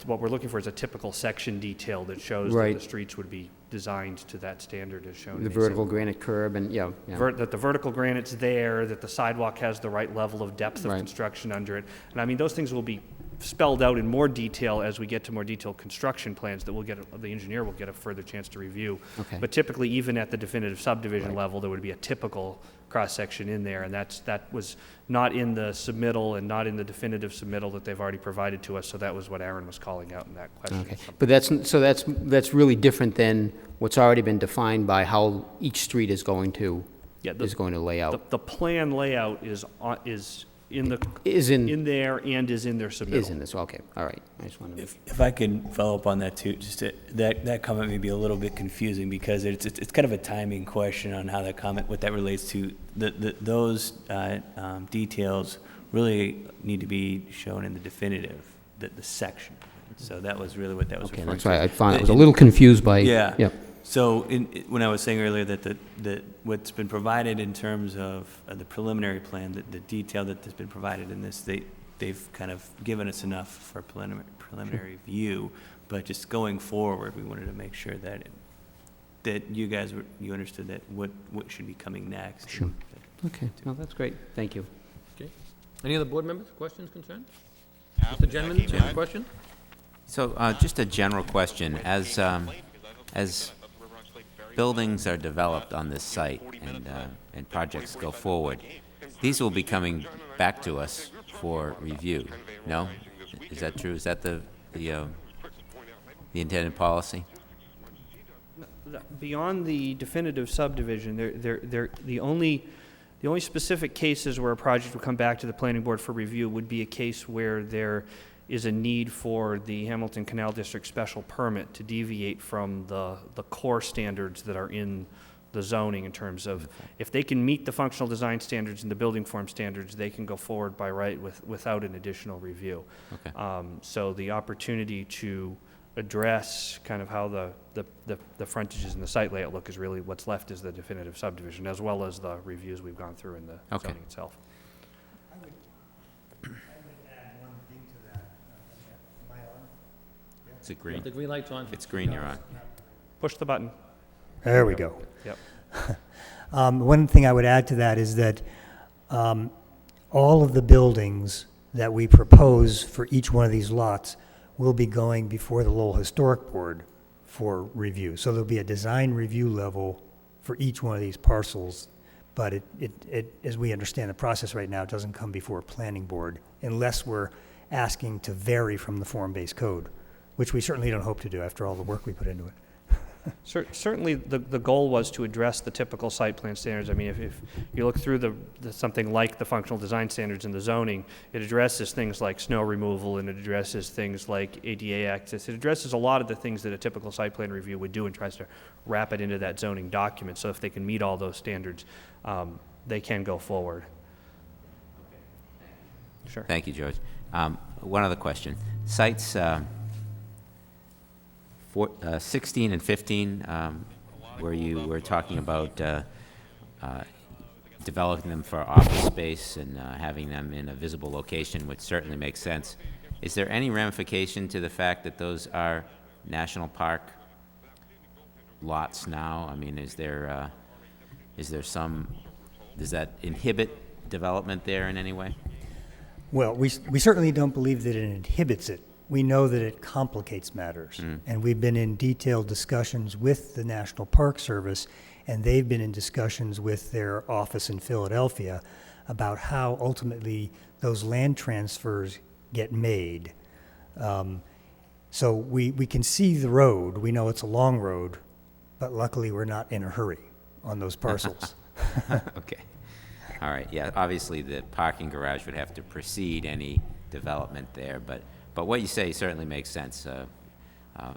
what we're looking for is a typical section detail that shows that the streets would be designed to that standard as shown. The vertical granite curb and, that the vertical granite's there, that the sidewalk has the right level of depth of construction under it. And I mean, those things will be spelled out in more detail as we get to more detailed construction plans that the engineer will get a further chance to review. Okay. But typically, even at the definitive subdivision level, there would be a typical cross-section in there, and that was not in the submittal and not in the definitive submittal that they've already provided to us, so that was what Aaron was calling out in that question. Okay, but that's really different than what's already been defined by how each street is going to lay out. The plan layout is in there and is in their submittal. Is in this, okay, all right. I just wanted to. If I could follow up on that too, just that comment may be a little bit confusing because it's kind of a timing question on how that comment, what that relates to. Those details really need to be shown in the definitive, the section. So that was really what that was referring to. That's why I found I was a little confused by. Yeah. So when I was saying earlier that what's been provided in terms of the preliminary plan, the detail that has been provided in this, they've kind of given us enough for preliminary view, but just going forward, we wanted to make sure that you guys you understood that what should be coming next. Sure. Okay. No, that's great. Thank you. Okay. Any other board members, questions, concerns? Mr. Gentleman, do you have a question? So just a general question. As buildings are developed on this site and projects go forward, these will be coming back to us for review, no? Is that true? Is that the intended policy? Beyond the definitive subdivision, the only specific cases where a project would come back to the planning board for review would be a case where there is a need for the Hamilton Canal District special permit to deviate from the core standards that are in the zoning in terms of if they can meet the functional design standards and the building form standards, they can go forward by right without an additional review. Okay. So the opportunity to address kind of how the frontages and the site layout look is really what's left is the definitive subdivision, as well as the reviews we've gone through in the zoning itself. I would add one thing to that. Am I on? Is it green? The green light's on. If it's green, you're on. Push the button. There we go. Yep. One thing I would add to that is that all of the buildings that we propose for each one of these lots will be going before the Lowell Historic Board for review. So there'll be a design review level for each one of these parcels, but it as we understand the process right now, it doesn't come before a planning board unless we're asking to vary from the form-based code, which we certainly don't hope to do after all the work we put into it. Certainly, the goal was to address the typical site plan standards. I mean, if you look through something like the functional design standards in the zoning, it addresses things like snow removal, and it addresses things like ADA access. It addresses a lot of the things that a typical site plan review would do and tries to wrap it into that zoning document. So if they can meet all those standards, they can go forward. Sure. Thank you, George. One other question. Sites 16 and 15, where you were talking about developing them for office space and having them in a visible location, which certainly makes sense. Is there any ramification to the fact that those are national park lots now? I mean, is there some, does that inhibit development there in any way? Well, we certainly don't believe that it inhibits it. We know that it complicates matters. And we've been in detailed discussions with the National Park Service, and they've been in discussions with their office in Philadelphia about how ultimately those land transfers get made. So we can see the road. We know it's a long road, but luckily we're not in a hurry on those parcels. Okay. All right, yeah, obviously the parking garage would have to precede any development there, but what you say certainly makes sense.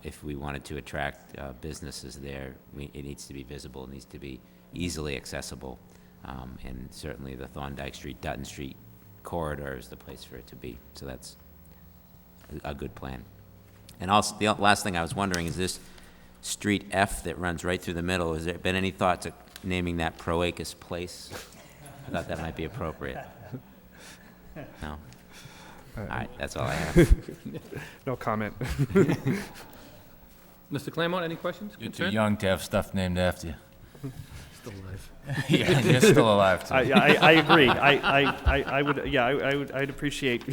If we wanted to attract businesses there, it needs to be visible, it needs to be easily accessible, and certainly the Thorndike Street, Dutton Street corridor is the place for it to be, so that's a good plan. And also, the last thing I was wondering is this Street F that runs right through the middle, has there been any thought to naming that Proacus Place? I thought that might be appropriate. No? All right, that's all I have. No comment. Mr. Claremont, any questions? You're too concerns? young to have stuff named after you. Still alive. Yeah, you're still alive, too. I agree. I'd appreciate.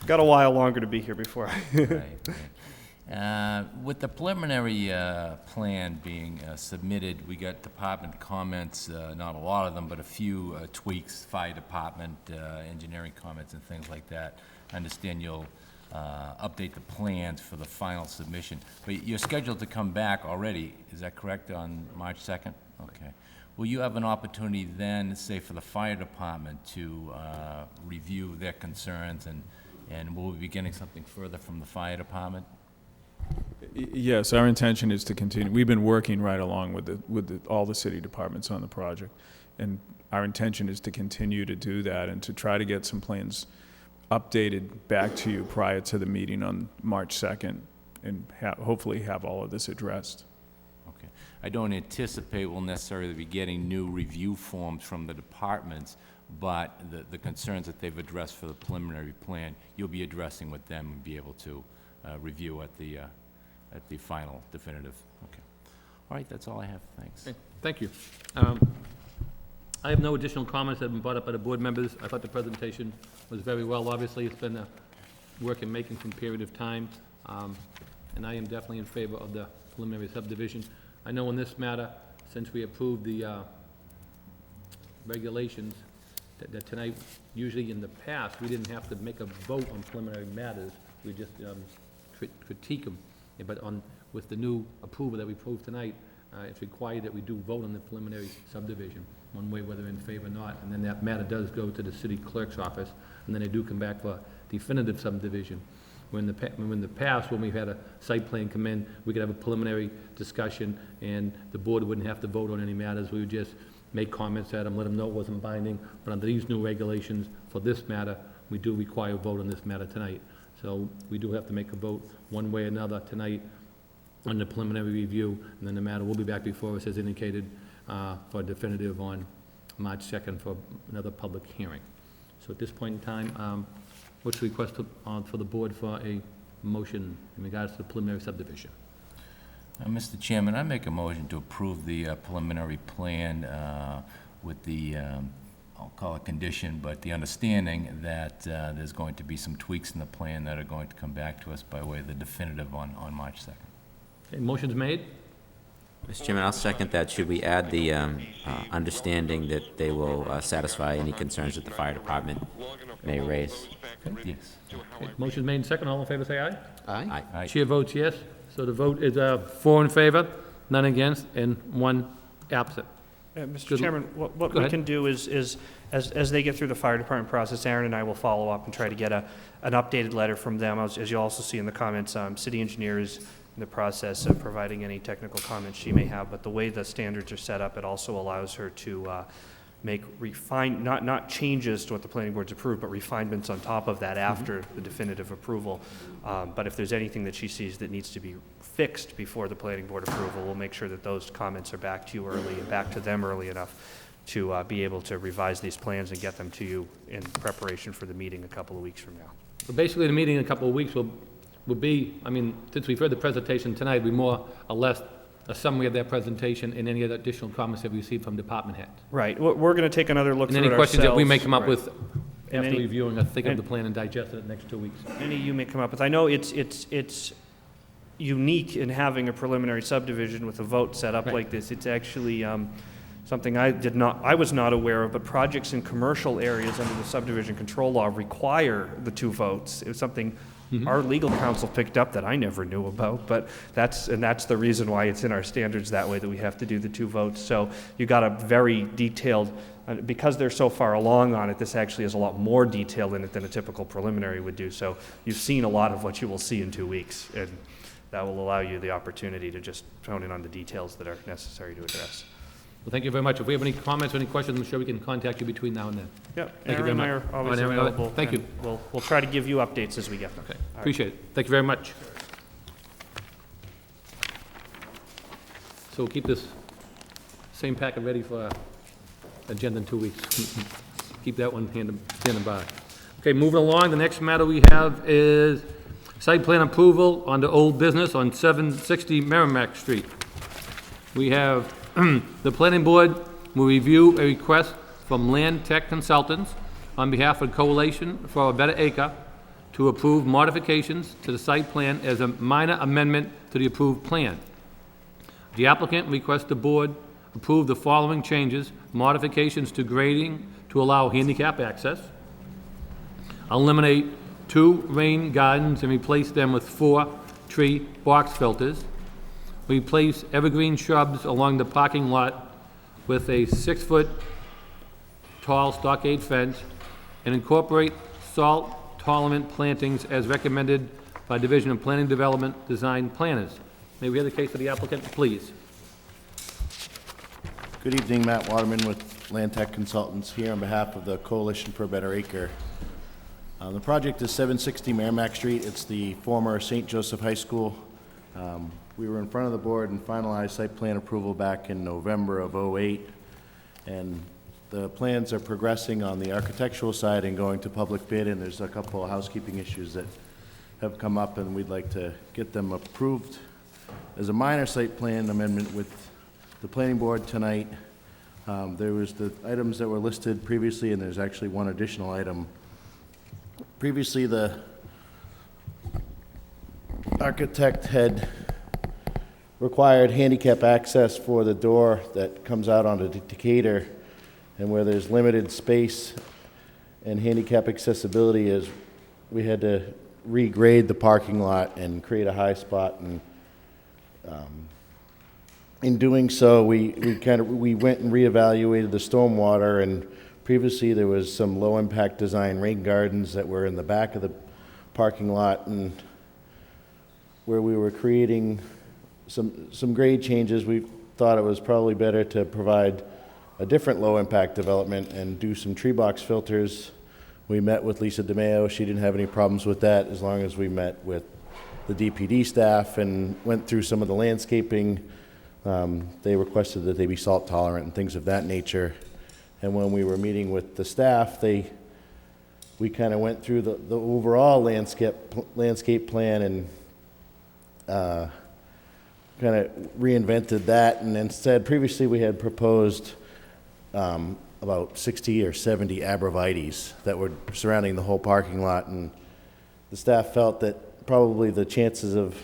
Got a while longer to be here before. Right. With the preliminary plan being submitted, we got department comments, not a lot of them, but a few tweaks, fire department, engineering comments and things like that. I understand you'll update the plans for the final submission. But you're scheduled to come back already, is that correct, on March 2nd? Okay. Will you have an opportunity then, say, for the fire department to review their concerns, and will we be getting something further from the fire department? Yes, our intention is to continue. We've been working right along with all the city departments on the project, and our intention is to continue to do that and to try to get some plans updated back to you prior to the meeting on March 2nd, and hopefully have all of this addressed. Okay. I don't anticipate we'll necessarily be getting new review forms from the departments, but the concerns that they've addressed for the preliminary plan, you'll be addressing with them and be able to review at the final definitive. Okay. All right, that's all I have. Thanks. Okay, thank you. I have no additional comments that have been brought up by the board members. I thought the presentation was very well. Obviously, it's been a work in making some period of time, and I am definitely in favor of the preliminary subdivision. I know in this matter, since we approved the regulations, that tonight, usually in the past, we didn't have to make a vote on preliminary matters. We just critique them. Yeah, but with the new approval that we approved tonight, it's required that we do vote on the preliminary subdivision, one way whether in favor or not, and then that matter does go to the city clerk's office, and then they do come back for definitive subdivision. When in the past, when we've had a site plan come in, we could have a preliminary discussion, and the board wouldn't have to vote on any matters. We would just make comments at them, let them know it wasn't binding, but under these new regulations for this matter, we do require a vote on this matter tonight. So we do have to make a vote one way or another tonight on the preliminary review, and then the matter will be back before us as indicated for definitive on March 2nd for another public hearing. So at this point in time, what's the request for the board for a motion in regards to the preliminary subdivision? Mr. Chairman, I make a motion to approve the preliminary plan with the, I'll call it condition, but the understanding that there's going to be some tweaks in the plan that are going to come back to us by way of the definitive on March 2nd. Okay, motion's made. Mr. Chairman, I'll second that. Should we add the understanding that they will satisfy any concerns that the fire department may raise? Yes. Okay, motion's made and second. All in favor, say aye. Aye. Aye. Chair votes yes. So the vote is 4 in favor, none against, and 1 absent. Mr. Good. Chairman, what Go we ahead. can do is, as they get through the fire department process, Aaron and I will follow up and try to get an updated letter from them. As you also see in the comments, city engineer is in the process of providing any technical comments she may have, but the way the standards are set up, it also allows her to make not changes to what the planning board's approved, but refinements on top of that after the definitive approval. But if there's anything that she sees that needs to be fixed before the planning board approval, we'll make sure that those comments are back to you early and back to them early enough to be able to revise these plans and get them to you in preparation for the meeting a couple of weeks from now. So basically, the meeting in a couple of weeks will be, I mean, since we've heard the presentation tonight, will be more or less a summary of that presentation and any other additional comments that we received from department heads. Right. We're going to take another look And through any it questions that we may ourselves. come up Right. with And after any- reviewing, I think of and- the plan and digest it in the next 2 weeks. Any you may come up with. I know it's unique in having a preliminary subdivision with a vote set up Right. like this. It's actually something I was not aware of, but projects in commercial areas under the subdivision control law require the 2 votes. It was something our legal counsel picked up that I never knew about, but that's the reason why it's in our standards that way, that we have to do the 2 votes. So you got a very detailed, because they're so far along on it, this actually has a lot more detail in it than a typical preliminary would do. So you've seen a lot of what you will see in 2 weeks, and that will allow you the opportunity to just hone in on the details that are necessary to address. Well, thank you very much. If we have any comments or any questions, I'm sure we can contact you between now and then. Yeah, Thank you Aaron very and I much. are always All right, available. thank you. and we'll try to give you updates as we get them. Okay, All right. appreciate it. Thank you very much. So we'll keep this same packet ready for agenda in 2 weeks. Keep that one standing by. Okay, moving along, the next matter we have is site plan approval on the old business on 760 Merrimack Street. We have, the planning board will review a request from Land Tech Consultants on behalf of Coalition for a Better Acre to approve modifications to the site plan as a minor amendment to the approved plan. The applicant requests the board approve the following changes: modifications to grading to allow handicap access, eliminate 2 rain gardens and replace them with 4 tree box filters, replace evergreen shrubs along the parking lot with a 6-foot tall stockade fence, and incorporate salt-tolerant plantings as recommended by Division of Planning Development Design Planners. May we hear the case of the applicant, please? Good evening, Matt Waterman with Land Tech Consultants here on behalf of the Coalition for a Better Acre. The project is 760 Merrimack Street. It's the former St. Joseph High School. We were in front of the board and finalized site plan approval back in November of '08, and the plans are progressing on the architectural side and going to public bid, and there's a couple of housekeeping issues that have come up, and we'd like to get them approved as a minor site plan amendment with the planning board tonight. There was the items that were listed previously, and there's actually one additional item. Previously, the architect had required handicap access for the door that comes out onto Decatur, and where there's limited space and handicap accessibility, is we had to regrade the parking lot and create a high spot, and in doing so, we went and reevaluated the stormwater, and previously there was some low-impact design rain gardens that were in the back of the parking lot, and where we were creating some grade changes, we thought it was probably better to provide a different low-impact development and do some tree box filters. We met with Lisa DeMeo. She didn't have any problems with that, as long as we met with the DPD staff and went through some of the landscaping. They requested that they be salt tolerant and things of that nature. And when we were meeting with the staff, we kind of went through the overall landscape plan and kind of reinvented that. And instead, previously we had proposed about 60 or 70 abrevieties that were surrounding the whole parking lot, and the staff felt that probably the chances of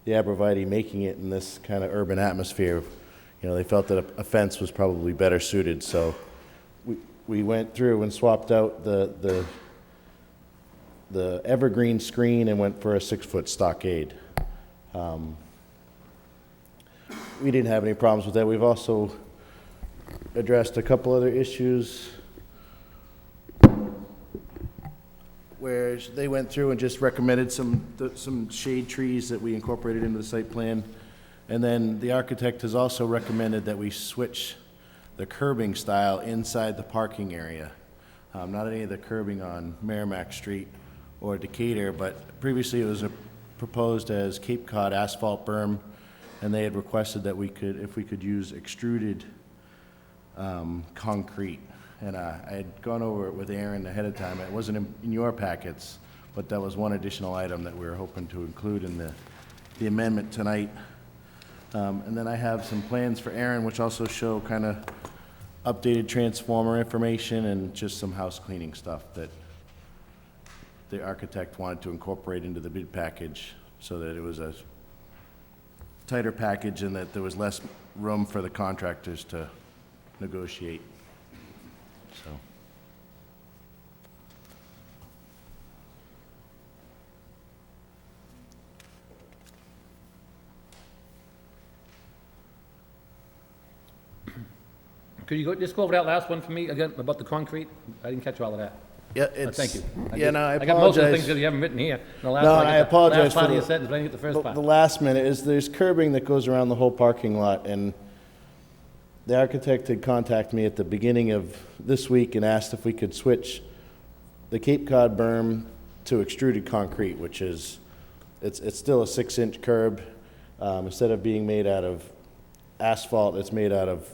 the abrevieties making it in this kind of urban atmosphere, they felt that a fence was probably better suited. So we went through and swapped out the evergreen screen and went for a 6-foot stockade. We didn't have any problems with that. We've also addressed a couple other issues where they went through and just recommended some shade trees that we incorporated into the site plan. And then the architect has also recommended that we switch the curbing style inside the parking area. Not any of the curbing on Merrimack Street or Decatur, but previously it was proposed as Cape Cod asphalt berm, and they had requested that if we could use extruded concrete. And I had gone over it with Aaron ahead of time. It wasn't in your packets, but that was one additional item that we were hoping to include in the amendment tonight. And then I have some plans for Aaron, which also show kind of updated transformer information and just some house cleaning stuff that the architect wanted to incorporate into the bid package so that it was a tighter package and that there was less room for the contractors to negotiate. So. Could you just go over that last one for me again, about the concrete? I didn't catch all of that. Yeah, Thank you. I got most of the apologize. things that you haven't written here. No, I apologize Last part for of your the- sentence, but I didn't get the first part. The last minute is there's curbing that goes around the whole parking lot, and the architect had contacted me at the beginning of this week and asked if we could switch the Cape Cod berm to extruded concrete, which is, it's still a 6-inch curb. Instead of being made out of asphalt, it's made out of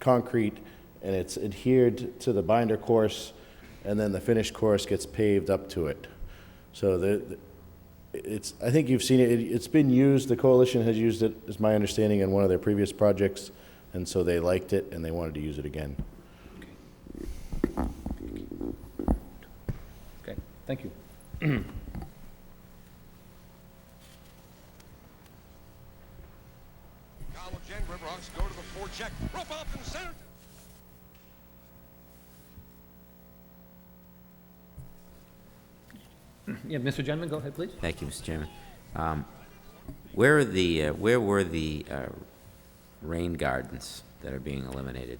concrete, and it's adhered to the binder course, and then the finished course gets paved up to it. So I think you've seen it. It's been used. The coalition has used it, is my understanding, in one of their previous projects, and so they liked it and they wanted to use it again. Okay, thank you. Jen Riverhawks go to the forecheck. Rope off in center. Yeah, Mr. Gentleman, go ahead, please. Thank you, Mr. Chairman. Where were the rain gardens that are being eliminated?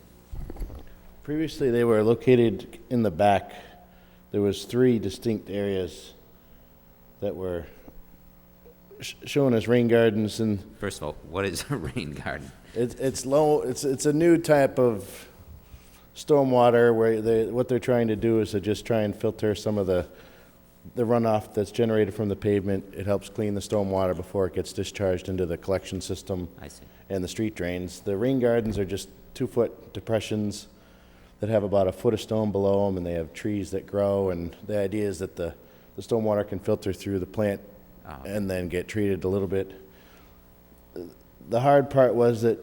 Previously, they were located in the back. There was 3 distinct areas that were shown as rain gardens, and First of all, what is a rain garden? it's a new type of stormwater where what they're trying to do is to just try and filter some of the runoff that's generated from the pavement. It helps clean the stormwater before it gets discharged into the collection system I see. and the street drains. The rain gardens are just 2-foot depressions that have about a foot of stone below them, and they have trees that grow, and the idea is that the stormwater can filter through the plant and then get treated a little bit. The hard part was that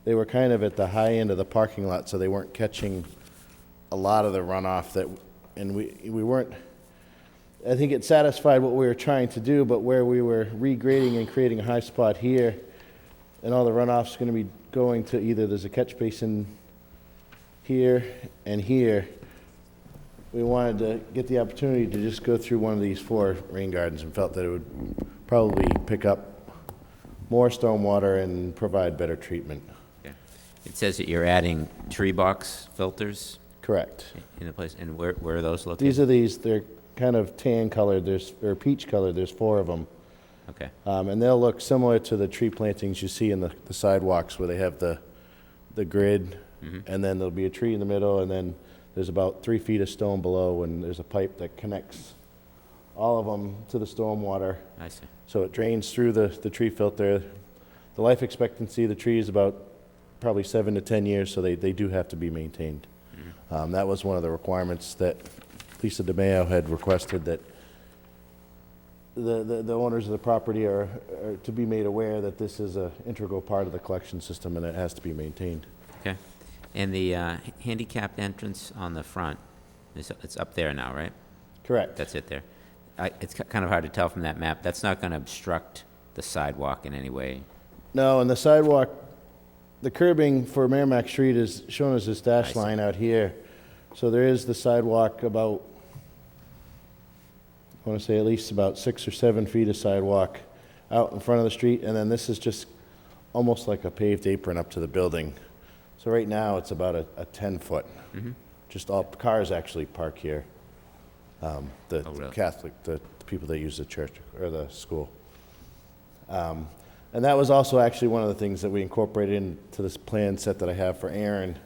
they were kind of at the high end of the parking lot, so they weren't catching a lot of the runoff and we weren't, I think it satisfied what we were trying to do, but where we were regrading and creating a high spot here, and all the runoff's gonna be going to either there's a catch basin here and here, we wanted to get the opportunity to just go through one of these 4 rain gardens and felt that it would probably pick up more stormwater and provide better treatment. Okay. It says that you're adding tree box filters Correct. in the place, and where are those located? They're kind of tan colored, or peach colored, there's 4 of them. Okay, And they'll look similar to the tree plantings you see in the sidewalks where they have the grid, and then there'll be a tree in the middle, and then there's about 3 feet of stone below, and there's a pipe that connects all of them to the stormwater. I see. So it drains through the tree filter. The life expectancy of the tree is about probably 7 to 10 years, so they do have to be maintained. That was one of the requirements that Lisa DeMayo had requested, that the owners of the property are to be made aware that this is an integral part of the collection system and it has to be maintained. Okay. And the handicapped entrance on the front, it's up there now, right? Correct. That's it there. It's kind of hard to tell from that map. That's not going to obstruct the sidewalk in any way. No, and the sidewalk, the curbing for Merrimack Street is shown as this I dash see. line out here. So there is the sidewalk about, I want to say at least about 6 or 7 feet of sidewalk out in front of the street, and then this is just almost like a paved apron up to the building. So right now, it's about a 10-foot. Just all cars actually park here. The Oh, really? Catholic, the people that use the church or the school. And that was also actually one of the things that we incorporated into this plan set that I have for Aaron,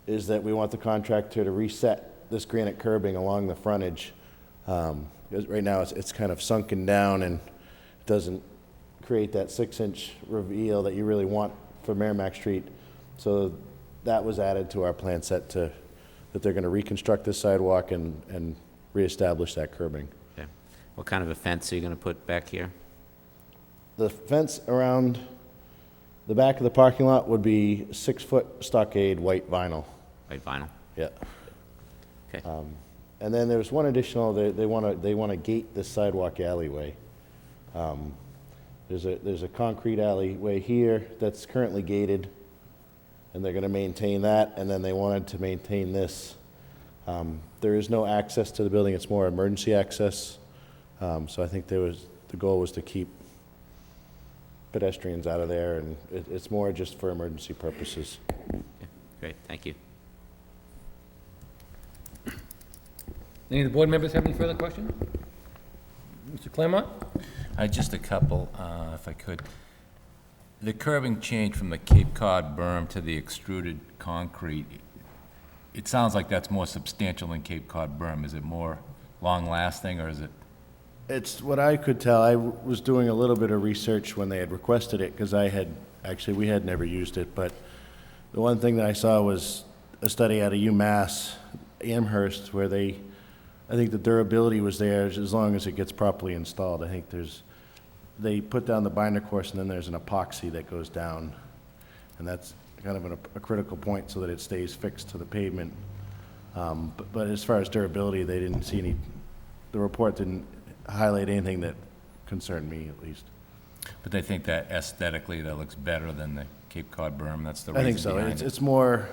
is that we want the contractor to reset this granite curbing along the frontage. Because right now it's kind of sunken down and it doesn't create that 6-inch reveal that you really want for Merrimack Street. So that was added to our plan set that they're going to reconstruct this sidewalk and reestablish that curbing. Okay. What kind of a fence are you going to put back here? The fence around the back of the parking lot would be 6-foot stockade white vinyl. White vinyl? Yeah. Okay. And then there's one additional, they want to gate this sidewalk alleyway. There's a concrete alleyway here that's currently gated, and they're going to maintain that, and then they wanted to maintain this. There is no access to the building, it's more emergency access. So I think the goal was to keep pedestrians out of there, and it's more just for emergency purposes. Okay. Great, thank you. Any of the board members have any further questions? Mr. Claremont? Just a couple, if I could. The curbing change from the Cape Cod berm to the extruded concrete, it sounds like that's more substantial than Cape Cod berm. Is it more long-lasting, or is it? It's what I could tell. I was doing a little bit of research when they had requested it, because we had never used it, but the one thing that I saw was a study out of UMass Amherst where I think the durability was there as long as it gets properly installed. I think they put down the binder course, and then there's an epoxy that goes down, and that's kind of a critical point so that it stays fixed to the pavement. But as far as durability, they didn't see the report didn't highlight anything that concerned me, at least. But they think that aesthetically that looks better than the Cape Cod berm? That's the reason I think so. behind it? It's more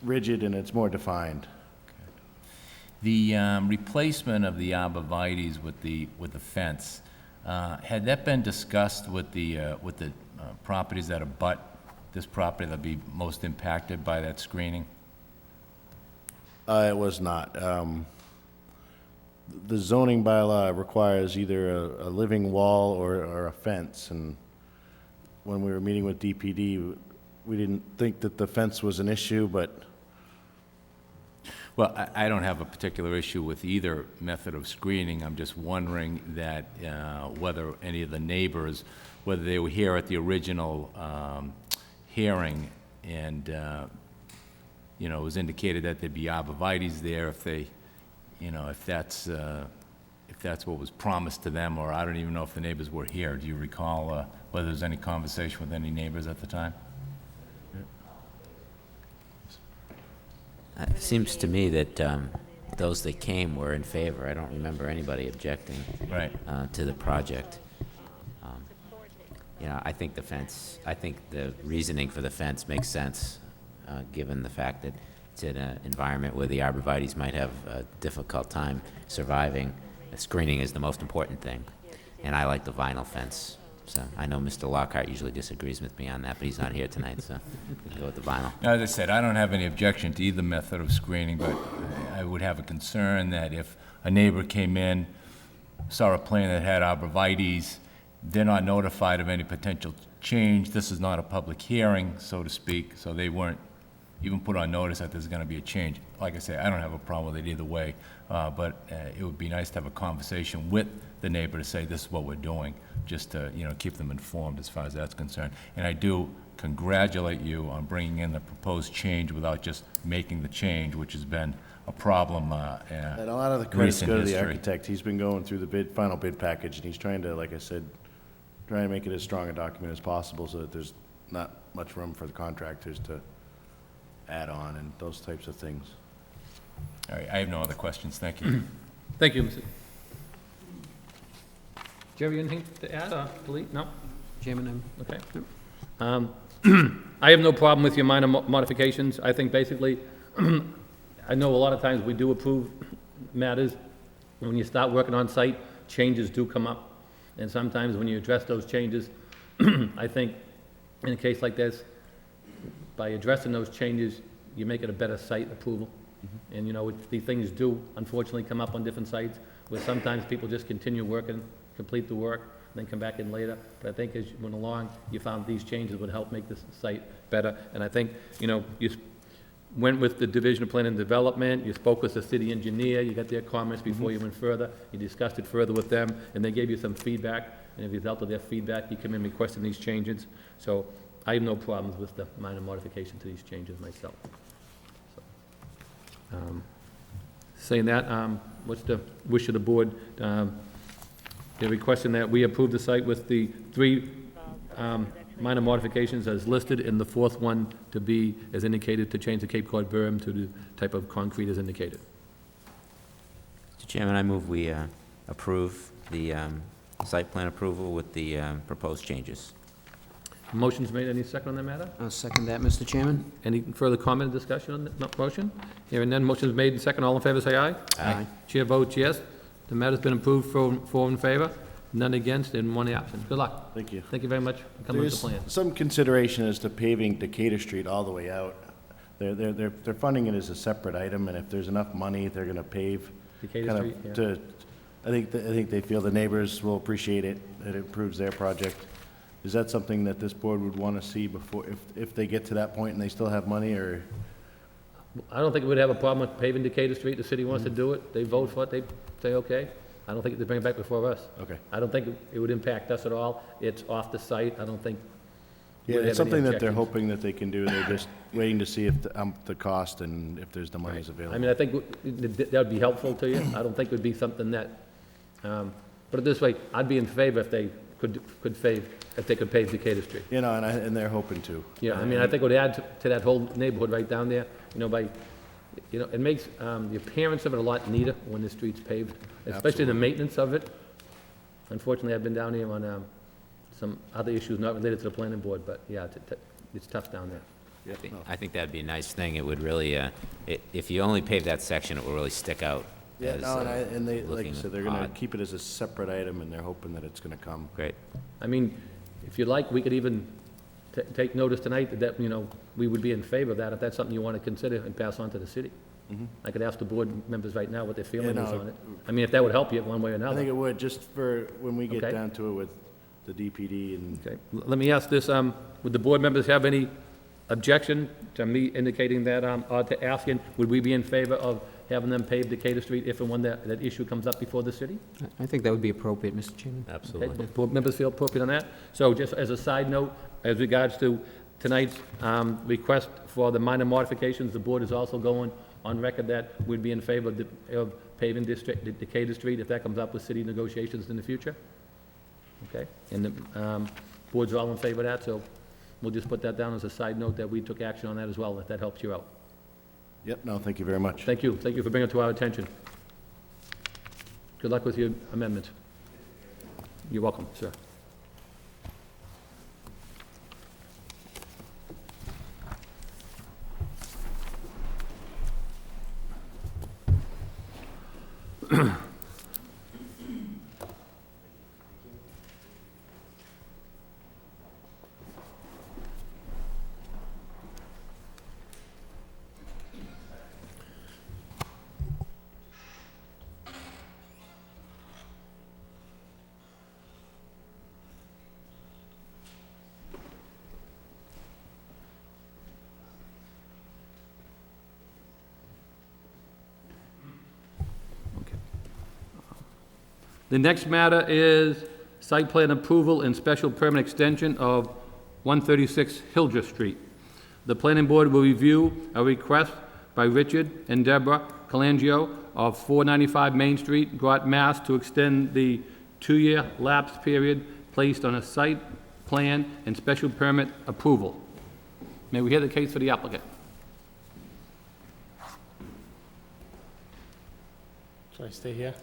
rigid and it's more defined. The replacement of the arborvitaes with the fence, had that been discussed with the properties that abut this property that'll be most impacted by that screening? It was not. The zoning bylaw requires either a living wall or a fence, and when we were meeting with DPD, we didn't think that the fence was an issue, but Well, I don't have a particular issue with either method of screening. I'm just wondering that whether any of the neighbors, whether they were here at the original hearing, and you know, it was indicated that there'd be arborvitaes there, if they, you know, if that's what was promised to them, or I don't even know if the neighbors were here. Do you recall whether there was any conversation with any neighbors at the time? It seems to me that those that came were in favor. I don't remember anybody objecting Right. To the project. You know, I think the reasoning for the fence makes sense, given the fact that it's in an environment where the arborvitaes might have a difficult time surviving. Screening is the most important thing, and I like the vinyl fence. So I know Mr. Lockhart usually disagrees with me on that, but he's not here tonight, so we can go with the vinyl. As I said, I don't have any objection to either method of screening, but I would have a concern that if a neighbor came in, saw a plan that had arborvitaes, they're not notified of any potential change. This is not a public hearing, so to speak, so they weren't even put on notice that there's going to be a change. Like I say, I don't have a problem with it either way, but it would be nice to have a conversation with the neighbor to say this is what we're doing, just to, you know, keep them informed as far as that's concerned. And I do congratulate you on bringing in the proposed change without just making the change, which has been a problem and a lot of the credits recent go to the history. architect. He's been going through the final bid package, and he's trying to, like I said, trying to make it as strong a document as possible so that there's not much room for the contractors to add on and those types of things. All right, I have no other questions. Thank you. Thank you, Mr. Do you have anything to add or delete? No? Chairman, Okay. I have no problem with your minor modifications. I think basically, I know a lot of times we do approve matters. When you start working on site, changes do come up. And sometimes when you address those changes, I think in a case like this, by addressing those changes, you make it a better site approval. And you know, these things do unfortunately come up on different sites where sometimes people just continue working, complete the work, then come back in later. But I think as you went along, you found these changes would help make this site better. And I think, you know, went with the Division of Planning and Development, you spoke with the city engineer, you got their comments before you went further, you discussed it further with them, and they gave you some feedback, and as a result of their feedback, you come in requesting these changes. So I have no problems with the minor modification to these changes myself. So, saying that, what's the wish of the board? They're requesting that we approve the site with the 3 minor modifications as listed, and the 4th one to be as indicated, to change the Cape Cod berm to the type of concrete as indicated. Mr. Chairman, I move we approve the site plan approval with the proposed changes. Motion's made. Any second on that matter? I'll second that, Mr. Chairman. Any further comment or discussion on the motion? Hearing none, motion's made and second. All in favor, say aye. Aye. Chair votes yes. The matter's been approved, 4 in favor, none against, and 1 absent. Good luck. Thank you. Thank you very much for coming with the plan. There's some consideration as to paving Decatur Street all the way out. They're funding it as a separate item, and if there's enough money, they're gonna pave. Decatur kind Street, of yeah. to, I think they feel the neighbors will appreciate it, that it improves their project. Is that something that this board would want to see before, if they get to that point and they still have money, or? I don't think we'd have a problem with paving Decatur Street. The city wants to do it. They vote for it. They say, okay. I don't think they bring it back before us. Okay. I don't think it would impact us at all. It's off the site. I don't think. Yeah, we'd it's have any something that they're objections. hoping that they can do. They're just waiting to see if the cost and if there's the monies I available. mean, I think that would be helpful to you. I don't think it would be something that, put it this way, I'd be in favor if they could pave Decatur Street. You know, and they're hoping to. Yeah, I mean, I think it would add to that whole neighborhood right down there, you know, it makes the appearance of it a lot neater when the street's paved, especially the maintenance of it. Unfortunately, I've been down here on some other issues not related to the planning board, but yeah, it's tough down there. I think that'd be a nice thing. It would really, if you only pave that section, it will really stick out. Yeah, as, no, and they, like looking I said, they're gonna odd. keep it as a separate item, and they're hoping that it's gonna come. Great. I mean, if you like, we could even take notice tonight that, you know, we would be in favor of that, if that's something you want to consider and pass on to the city. I could ask the board members right now what their feeling is no, on it. I mean, if that would help you one way or I another. think it would, just for when we get Okay. down to it with the DPD and. Okay, let me ask this, would the board members have any objection to me indicating that, or to asking, would we be in favor of having them pave Decatur Street if and when that issue comes up before the city? I think that would be appropriate, Mr. Chairman. Okay, if board members feel appropriate on that? So just as a side note, as regards to tonight's request for the minor modifications, the board is also going on record that we'd be in favor of paving Decatur Street if that comes up with city negotiations in the future? Okay, and the board's all in favor of that, so we'll just put that down as a side note that we took action on that as well, if that helps you out. Yep, no, thank you very much. Thank you for bringing it to our attention. Good luck with your amendment. You're welcome, sir. The next matter is site plan approval and special permit extension of 136 Hildreth Street. The planning board will review a request by Richard and Deborah Colangio of 495 Main Street, Groton, Mass. To extend the 2-year lapse period placed on a site plan and special permit approval. May we hear the case for the applicant? Should I stay here?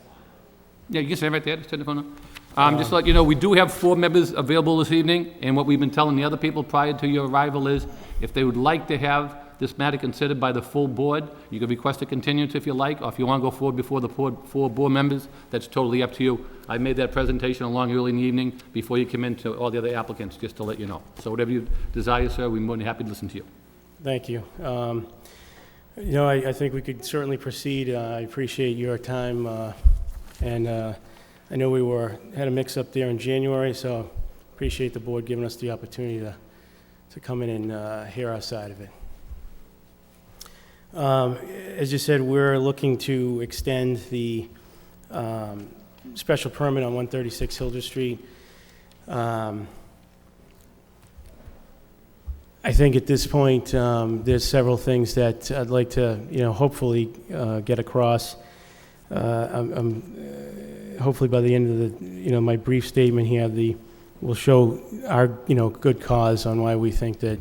Yeah, you can stay right there, just turn the phone on. Just to let you know, we do have 4 members available this evening, and what we've been telling the other people prior to your arrival is, if they would like to have this matter considered by the full board, you can request a continuance if you like, or if you want to go forward before the 4 board members, that's totally up to you. I made that presentation along early in the evening before you come in to all the other applicants, just to let you know. So whatever you desire, sir, we're more than happy to listen to you. Thank you. You know, I think we could certainly proceed. I appreciate your time, and I know we had a mix-up there in January, so appreciate the board giving us the opportunity to come in and hear our side of it. As you said, we're looking to extend the special permit on 136 Hildreth Street. I think at this point, there's several things that I'd like to, hopefully get across. Hopefully by the end of the, my brief statement here, will show our, good cause on why we think that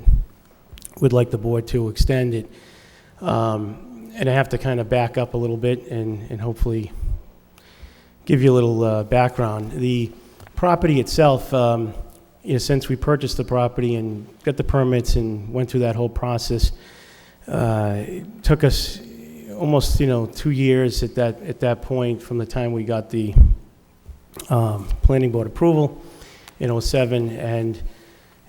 we'd like the board to extend it. And I have to kind of back up a little bit and hopefully give you a little background. The property itself, since we purchased the property and got the permits and went through that whole process, it took us almost 2 years at that point from the time we got the planning board approval in '07, and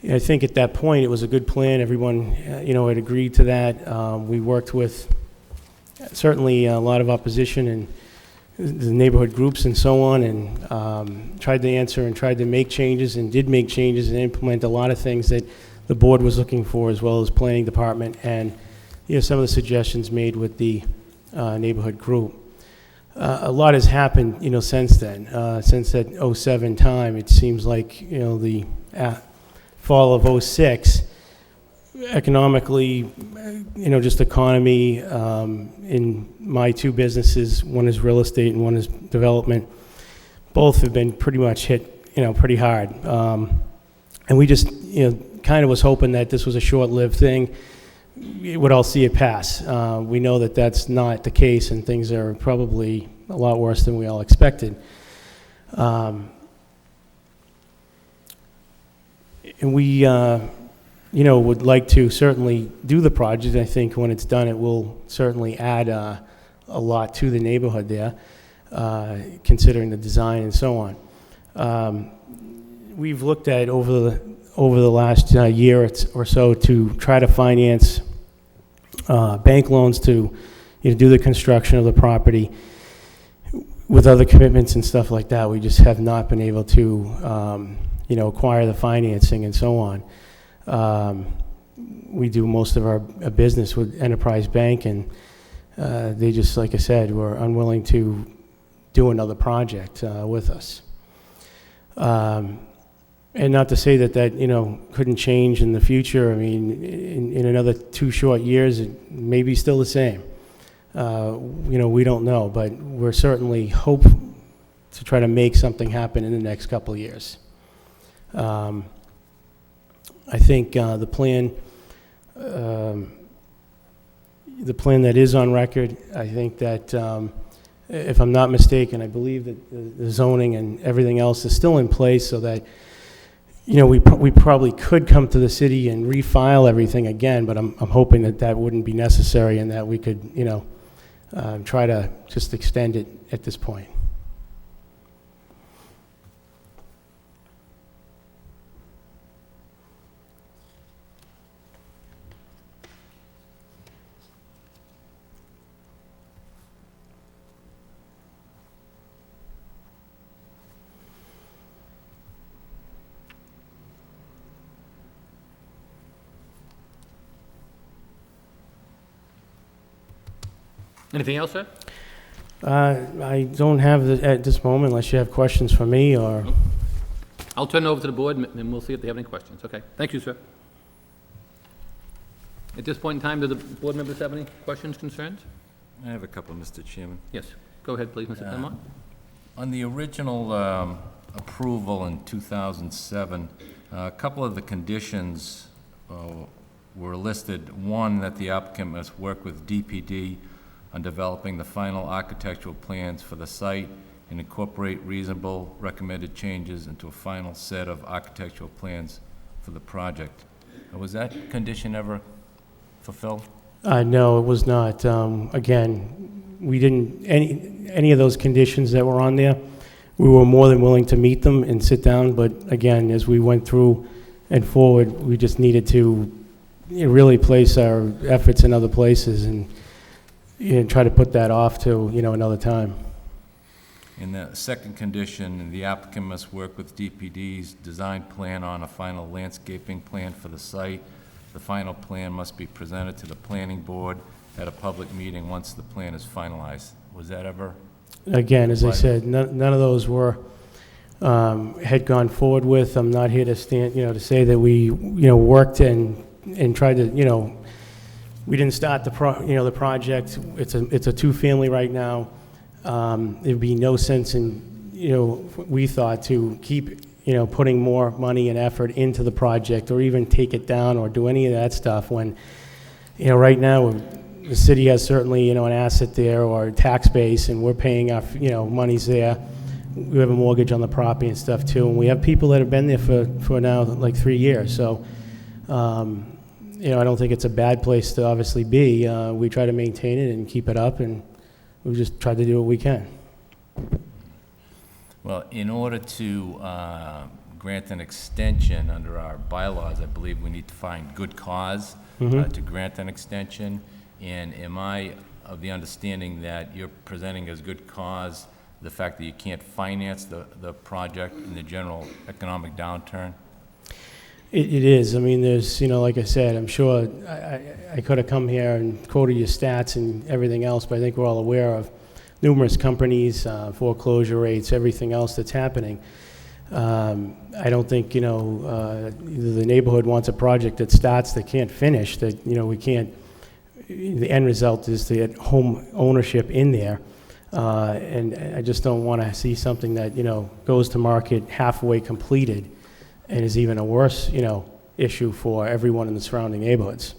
I think at that point it was a good plan. Everyone had agreed to that. We worked with certainly a lot of opposition and the neighborhood groups and so on, and tried to answer and tried to make changes and did make changes and implement a lot of things that the board was looking for, as well as planning department and some of the suggestions made with the neighborhood group. A lot has happened, since then. Since that '07 time, it seems like, the fall of '06, economically, just economy, in my two businesses, one is real estate and one is development, both have been pretty much hit, pretty hard. And we just, kind of was hoping that this was a short-lived thing. We would all see it pass. We know that that's not the case, and things are probably a lot worse than we all expected. And we, would like to certainly do the project. I think when it's done, it will certainly add a lot to the neighborhood there, considering the design and so on. We've looked at over the last year or so to try to finance bank loans to do the construction of the property. With other commitments and stuff like that, we just have not been able to acquire the financing and so on. We do most of our business with Enterprise Bank, and they just, like I said, were unwilling to do another project with us. And not to say that couldn't change in the future. I mean, in another 2 short years, it may be still the same. We don't know, but we're certainly hope to try to make something happen in the next couple of years. I think the plan that is on record, I think that if I'm not mistaken, I believe that the zoning and everything else is still in place, so that we probably could come to the city and refile everything again, but I'm hoping that wouldn't be necessary, and that we could try to just extend it at this point. Anything else, sir? I don't have at this moment, unless you have questions for me or... I'll turn it over to the board, and we'll see if they have any questions. Okay, thank you, sir. At this point in time, do the board members have any questions, concerns? I have a couple, Mr. Chairman. Yes, go ahead, please, Mr. Clermont. On the original approval in 2007, a couple of the conditions were listed. One, that the applicant must work with DPD on developing the final architectural plans for the site and incorporate reasonable recommended changes into a final set of architectural plans for the project. Was that condition ever fulfilled? No, it was not. Again, we didn't, any of those conditions that were on there, we were more than willing to meet them and sit down, but again, as we went through and forward, we just needed to really place our efforts in other places and try to put that off to, another time. In the second condition, the applicant must work with DPD's design plan on a final landscaping plan for the site. The final plan must be presented to the planning board at a public meeting once the plan is finalized. Was that ever? Again, as I said, none of those were, had gone forward with. I'm not here to stand, to say that we, worked and tried to, we didn't start the project. It's a two-family right now. There'd be no sense in, we thought, to keep, putting more money and effort into the project or even take it down or do any of that stuff when, right now, the city has certainly, an asset there or a tax base, and we're paying our, monies there. We have a mortgage on the property and stuff too, and we have people that have been there for now like 3 years. So, I don't think it's a bad place to obviously be. We try to maintain it and keep it up, and we just try to do what we can. Well, in order to grant an extension under our bylaws, I believe we need to find good cause to grant an extension. And am I of the understanding that you're presenting as good cause the fact that you can't finance the project in the general economic downturn? It is. I mean, there's, like I said, I'm sure I could have come here and quoted your stats and everything else, but I think we're all aware of numerous companies, foreclosure rates, everything else that's happening. I don't think, either the neighborhood wants a project that starts that can't finish, that, we can't, the end result is to get home ownership in there. And I just don't want to see something that, goes to market halfway completed and is even a worse, issue for everyone in the surrounding neighborhoods.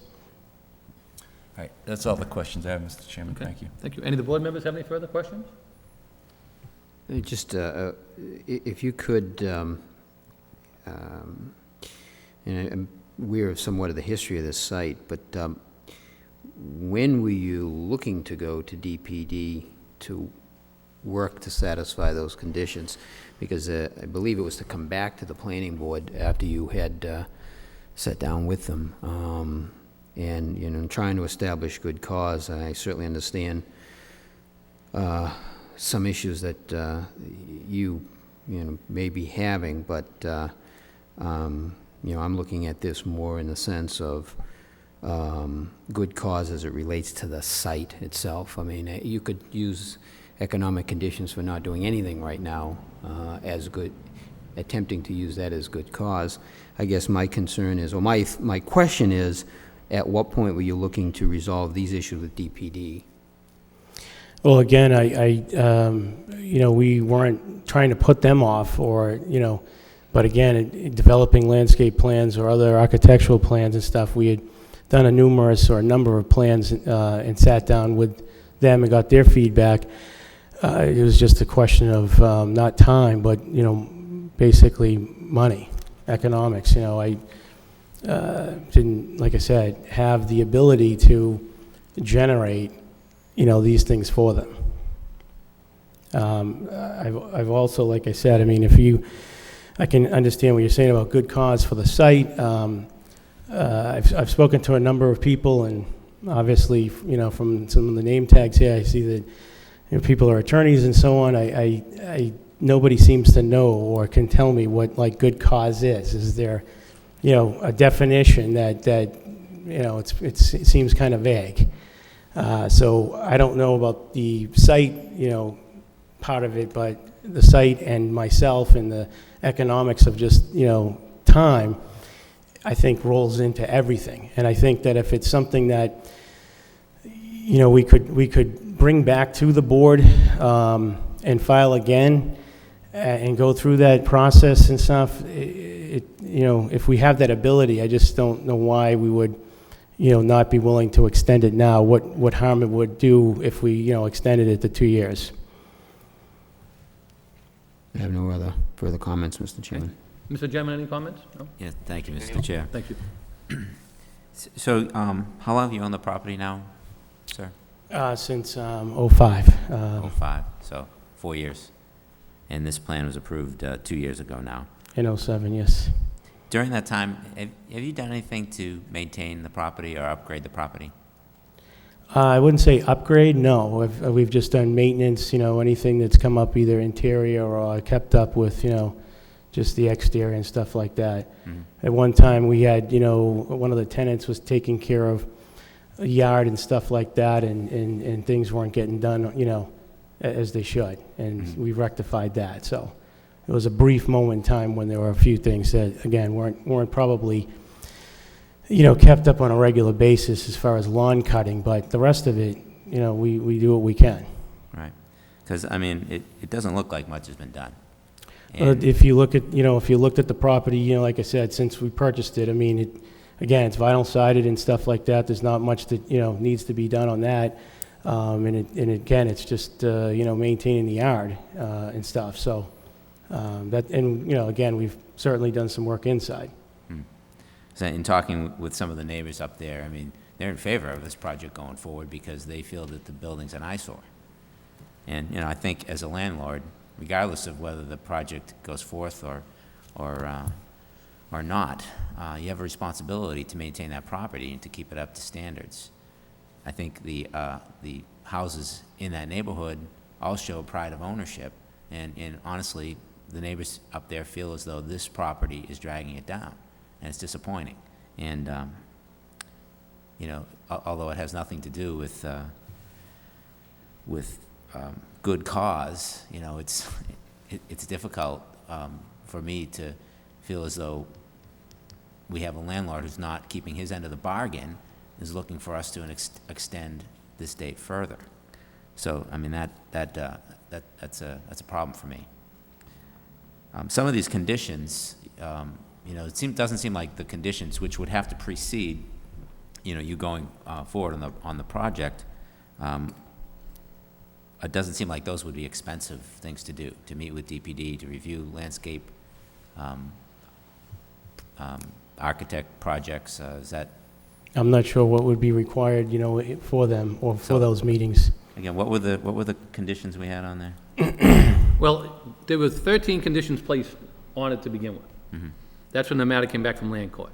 All right, that's all the questions I have, Mr. Chairman. Okay. Thank you. Thank you. Any of the board members have any further questions? Just, if you could, and we're somewhat of the history of this site, but when were you looking to go to DPD to work to satisfy those conditions? Because I believe it was to come back to the planning board after you had sat down with them. And, trying to establish good cause, I certainly understand some issues that you may be having, but, I'm looking at this more in the sense of good cause as it relates to the site itself. I mean, you could use economic conditions for not doing anything right now as good, attempting to use that as good cause. I guess my concern is, or my question is, at what point were you looking to resolve these issues with DPD? Well, again, we weren't trying to put them off or, but again, developing landscape plans or other architectural plans and stuff, we had done a number of plans and sat down with them and got their feedback. It was just a question of not time, but, basically money, economics. I didn't, like I said, have the ability to generate, these things for them. I've also, like I said, I mean, I can understand what you're saying about good cause for the site. I've spoken to a number of people, and obviously, from some of the name tags here, I see that people are attorneys and so on. Nobody seems to know or can tell me what like good cause is. Is there, a definition that it seems kind of vague. So I don't know about the site, part of it, but the site and myself and the economics of just, time, I think rolls into everything. And I think that if it's something that, we could bring back to the board and file again and go through that process and stuff, if we have that ability, I just don't know why we would, not be willing to extend it now. What harm it would do if we, extended it to 2 years. I have no other further comments, Mr. Chairman. Mr. Chairman, any comments? No? Yeah, thank you, Mr. Chair. Thank you. So, how long have you owned the property now, sir? Since 05. 05, so 4 years. And this plan was approved 2 years ago now. In 07, yes. During that time, have you done anything to maintain the property or upgrade the property? I wouldn't say upgrade, no. We've just done maintenance, anything that's come up either interior or kept up with, just the exterior and stuff like that. At one time, we had, one of the tenants was taking care of a yard and stuff like that, and things weren't getting done, as they should. And we rectified that. So it was a brief moment in time when there were a few things that, again, weren't probably, kept up on a regular basis as far as lawn cutting, but the rest of it, we do what we can. Right. Because, I mean, it doesn't look like much has been done. If you look at, if you looked at the property, like I said, since we purchased it, I mean, again, it's vinyl sided and stuff like that. There's not much that, needs to be done on that. And again, it's just, maintaining the yard, and stuff. So, again, we've certainly done some work inside. So in talking with some of the neighbors up there, I mean, they're in favor of this project going forward because they feel that the building's an eyesore. And, I think as a landlord, regardless of whether the project goes forth or not, you have a responsibility to maintain that property and to keep it up to standards. I think the houses in that neighborhood all show pride of ownership, and honestly, the neighbors up there feel as though this property is dragging it down, and it's disappointing. And although it has nothing to do with good cause, it's difficult for me to feel as though we have a landlord who's not keeping his end of the bargain, is looking for us to extend this date further. So, I mean, that's a problem for me. Some of these conditions, it doesn't seem like the conditions which would have to precede, you going forward on the project. It doesn't seem like those would be expensive things to do, to meet with DPD, to review landscape, architect projects. Is that? I'm not sure what would be required, for them or for those meetings. Again, what were the conditions we had on there? Well, there was 13 conditions placed on it to begin with. Mm-hmm. That's when the matter came back from land court.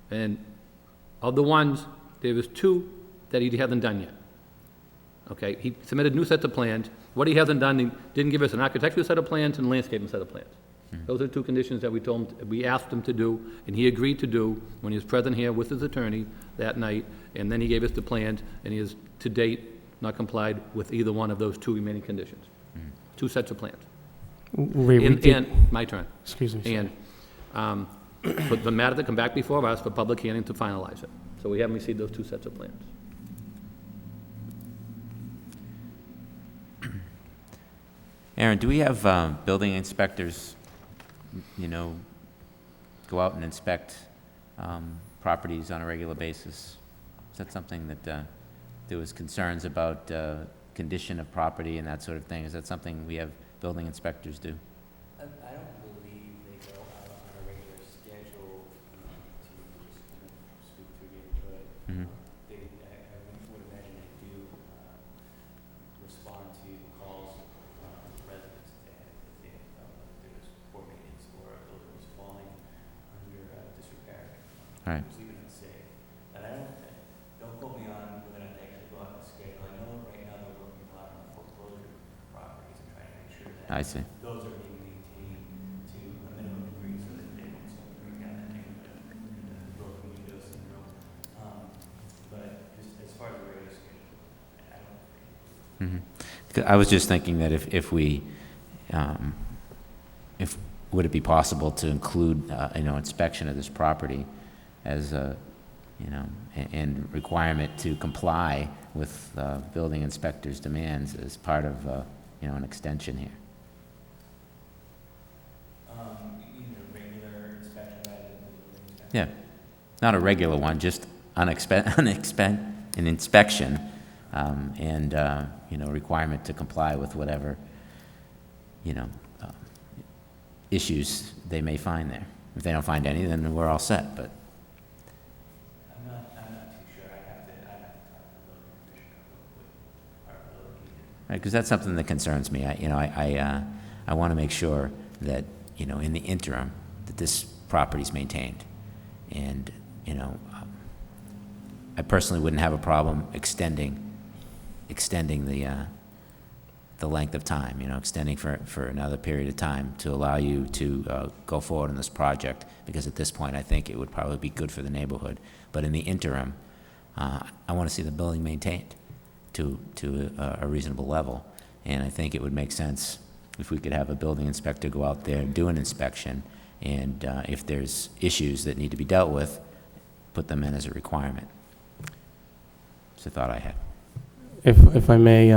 And of the ones, there was 2 that he hasn't done yet. Okay, he submitted new sets of plans. What he hasn't done, he didn't give us an architectural set of plans and a landscaping set of plans. Those are the 2 conditions that we asked him to do, and he agreed to do when he was present here with his attorney that night, and then he gave us the plans, and he has, to date, not complied with either one of those 2 remaining conditions. 2 sets of plans. And my turn. Excuse me, sir. And for the matter to come back before us for public hearing to finalize it. So we haven't received those 2 sets of plans. Aaron, do we have building inspectors, go out and inspect properties on a regular basis? Is that something that there was concerns about condition of property and that sort of thing? Is that something we have building inspectors do? I don't believe they go out on a regular schedule to just kind of scoop through the neighborhood. Mm-hmm. I would imagine they do respond to calls from residents if they felt like there was poor maintenance or a building was falling under disrepair. Right. Just leave it unsafe. And don't quote me on whether or not they actually go out on a schedule. I know right now they're working a lot on foreclosure properties and trying to make sure that I see. those are being maintained to a minimum degree so that they won't start bringing down that neighborhood and the broken window syndrome. But just as far as the regular schedule, I don't think. Mm-hmm. I was just thinking that if would it be possible to include, inspection of this property as a, and requirement to comply with building inspector's demands as part of, an extension here? You mean a regular inspection rather than the building inspection? Yeah, not a regular one, just an inspection, and, requirement to comply with whatever, issues they may find there. If they don't find any, then we're all set, but. I'm not too sure. I'd have to talk to the building commissioner about what our ability is. Right, because that's something that concerns me. I want to make sure that, in the interim, that this property's maintained. And, I personally wouldn't have a problem extending extending the length of time, extending for another period of time to allow you to go forward on this project, because at this point, I think it would probably be good for the neighborhood. But in the interim, I want to see the building maintained to a reasonable level, and I think it would make sense if we could have a building inspector go out there and do an inspection, and if there's issues that need to be dealt with, put them in as a requirement. It's a thought I had. If I may,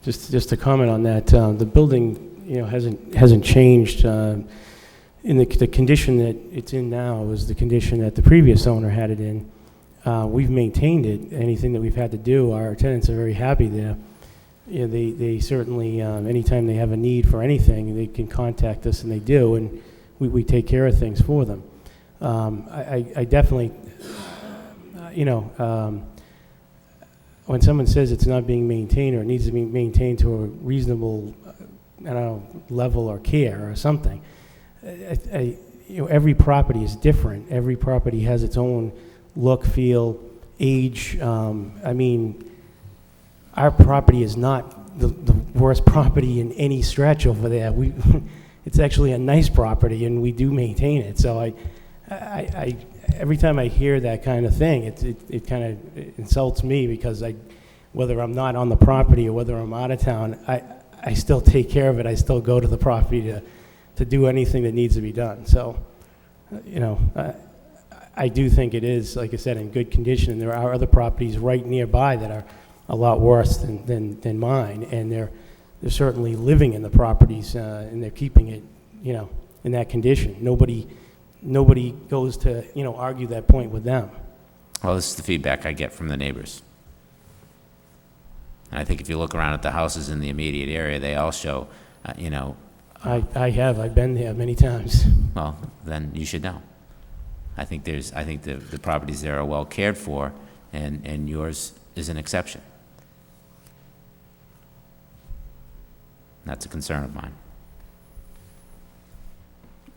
just to comment on that, the building, hasn't changed. In the condition that it's in now was the condition that the previous owner had it in. We've maintained it. Anything that we've had to do, our tenants are very happy there. They certainly, anytime they have a need for anything, they can contact us, and they do, and we take care of things for them. I definitely, when someone says it's not being maintained or it needs to be maintained to a reasonable, level or care or something, every property is different. Every property has its own look, feel, age. Our property is not the worst property in any stretch over there. It's actually a nice property, and we do maintain it. So I every time I hear that kind of thing, it kind of insults me, because whether I'm not on the property or whether I'm out of town, I still take care of it. I still go to the property to do anything that needs to be done. So, I do think it is, like I said, in good condition, and there are other properties right nearby that are a lot worse than mine, and they're certainly living in the properties, and they're keeping it, in that condition. Nobody goes to, argue that point with them. Well, this is the feedback I get from the neighbors. And I think if you look around at the houses in the immediate area, they all show, I've been there many times. Well, then you should know. I think the properties there are well cared for, and yours is an exception. That's a concern of mine.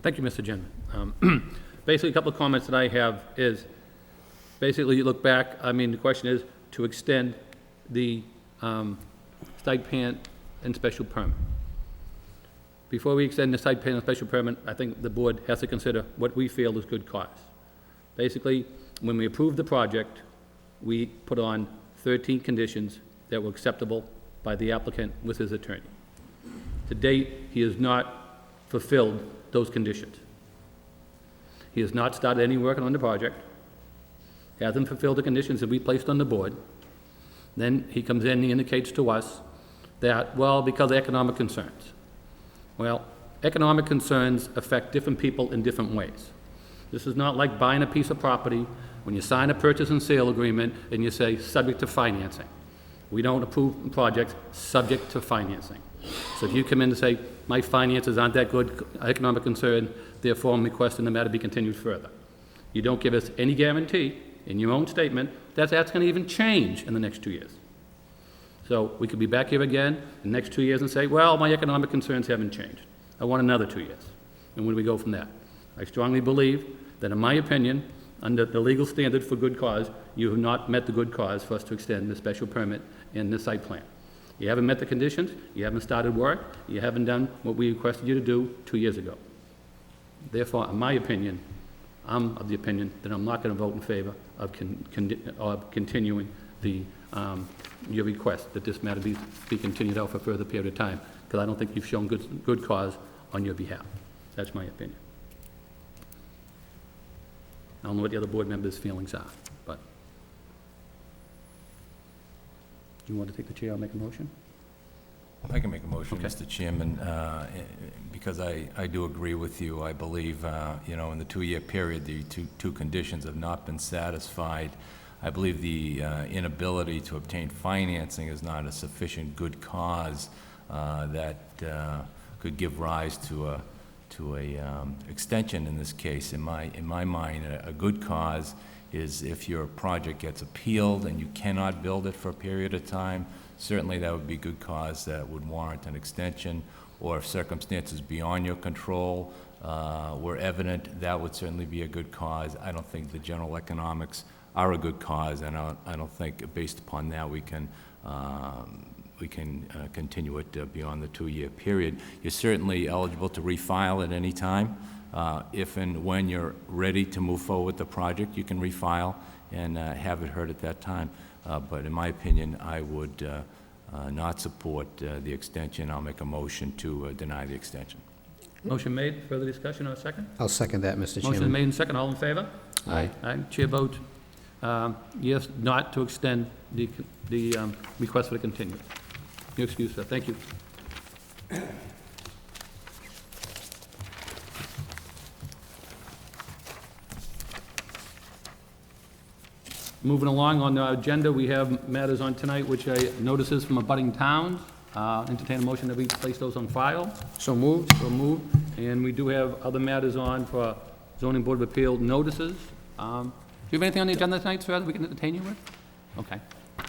Thank you, Mr. Chairman. Basically, a couple of comments that I have is, basically, you look back, the question is to extend the site plan and special permit. Before we extend the site plan and special permit, I think the board has to consider what we feel is good cause. Basically, when we approved the project, we put on 13 conditions that were acceptable by the applicant with his attorney. To date, he has not fulfilled those conditions. He has not started any work on the project, hasn't fulfilled the conditions that we placed on the board. Then he comes in and he indicates to us that, well, because of economic concerns. Well, economic concerns affect different people in different ways. This is not like buying a piece of property when you sign a purchase and sale agreement and you say, subject to financing. We don't approve projects subject to financing. So if you come in and say, my finances aren't that good, economic concern, therefore I'm requesting the matter be continued further. You don't give us any guarantee in your own statement that that's going to even change in the next 2 years. So we could be back here again in the next 2 years and say, well, my economic concerns haven't changed. I want another 2 years. And where do we go from that? I strongly believe that, in my opinion, under the legal standard for good cause, you have not met the good cause for us to extend the special permit and the site plan. You haven't met the conditions, you haven't started work, you haven't done what we requested you to do 2 years ago. Therefore, in my opinion, I'm of the opinion that I'm not going to vote in favor of continuing your request that this matter be continued out for a further period of time, because I don't think you've shown good cause on your behalf. That's my opinion. I don't know what the other board members' feelings are, but do you want to take the chair? I'll make a motion. I can make a motion, Okay. Mr. Chairman, because I do agree with you. I believe, in the 2-year period, the two conditions have not been satisfied. I believe the inability to obtain financing is not a sufficient good cause that could give rise to a extension in this case. In my mind, a good cause is if your project gets appealed and you cannot build it for a period of time. Certainly that would be good cause that would warrant an extension, or if circumstances beyond your control were evident, that would certainly be a good cause. I don't think the general economics are a good cause, and I don't think, based upon that, we can continue it beyond the 2-year period. You're certainly eligible to refile at any time. If and when you're ready to move forward with the project, you can refile and have it heard at that time. But in my opinion, I would not support the extension. I'll make a motion to deny the extension. Motion made, further discussion or a second? I'll second that, Mr. Chairman. Motion made and second, all in favor? Aye. Aye, chair votes yes, not to extend the request for the continuance. Your excuse, sir, thank you. Moving along on our agenda, we have matters on tonight which are notices from abutting towns. Entertain a motion that we place those on file. So moved. So moved. And we do have other matters on for zoning board of appeal notices. Do you have anything on the agenda tonight, sir, that we can entertain you with? Okay.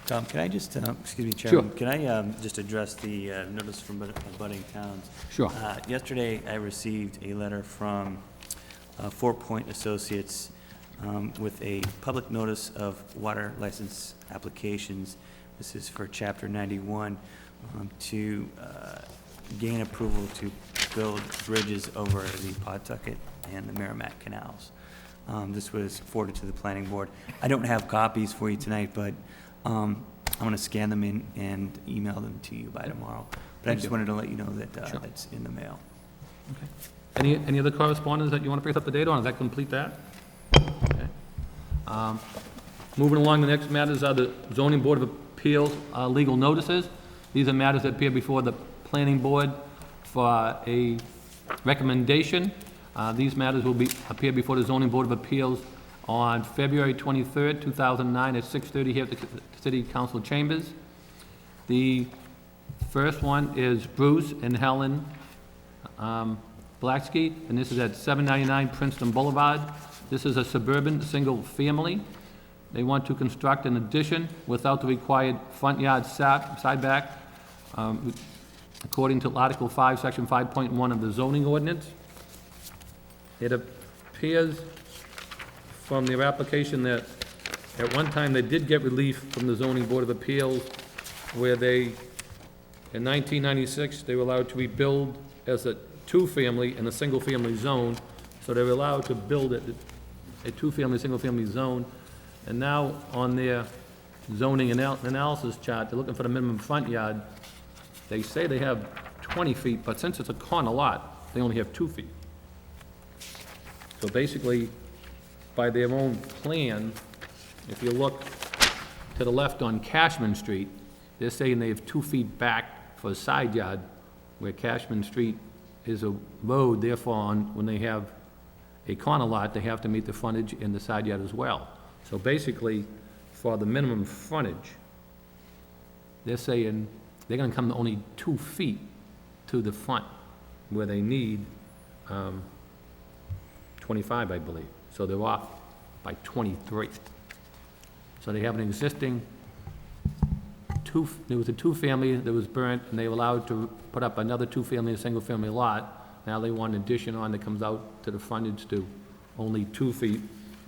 Tom, can I just, excuse me, Chairman? Sure. Can I just address the notice from abutting towns? Sure. Yesterday, I received a letter from Four Point Associates with a public notice of water license applications. This is for Chapter 91 to gain approval to build bridges over the Pawtucket and the Merrimack canals. This was forwarded to the planning board. I don't have copies for you tonight, but I'm going to scan them in and email them to you by tomorrow. But I just wanted to let you know that Sure. that's in the mail. Okay. Any other correspondence that you want to bring up the date on? Does that complete that? Okay. Moving along, the next matters are the zoning board of appeals legal notices. These are matters that appear before the planning board for a recommendation. These matters will appear before the zoning board of appeals on February 23rd, 2009 at 6:30 here at the City Council Chambers. The first one is Bruce and Helen Blacksky, and this is at 799 Princeton Boulevard. This is a suburban single family. They want to construct an addition without the required front yard setback, according to Article 5, Section 5.1 of the zoning ordinance. It appears from their application that at one time they did get relief from the zoning board of appeals where they, in 1996, they were allowed to rebuild as a two-family in a single-family zone. So they were allowed to build it, a two-family, single-family zone. And now on their zoning analysis chart, they're looking for the minimum front yard. They say they have 20 feet, but since it's a corner lot, they only have 2 feet. So basically, by their own plan, if you look to the left on Cashman Street, they're saying they have 2 feet back for a side yard, where Cashman Street is a road, therefore, when they have a corner lot, they have to meet the frontage in the side yard as well. So basically, for the minimum frontage, they're saying they're gonna come to only 2 feet to the front, where they need 25, I believe. So they're off by 23. So they have an existing there was a two-family that was burnt, and they were allowed to put up another two-family, a single-family lot. Now they want an addition on that comes out to the frontage to only 2 feet,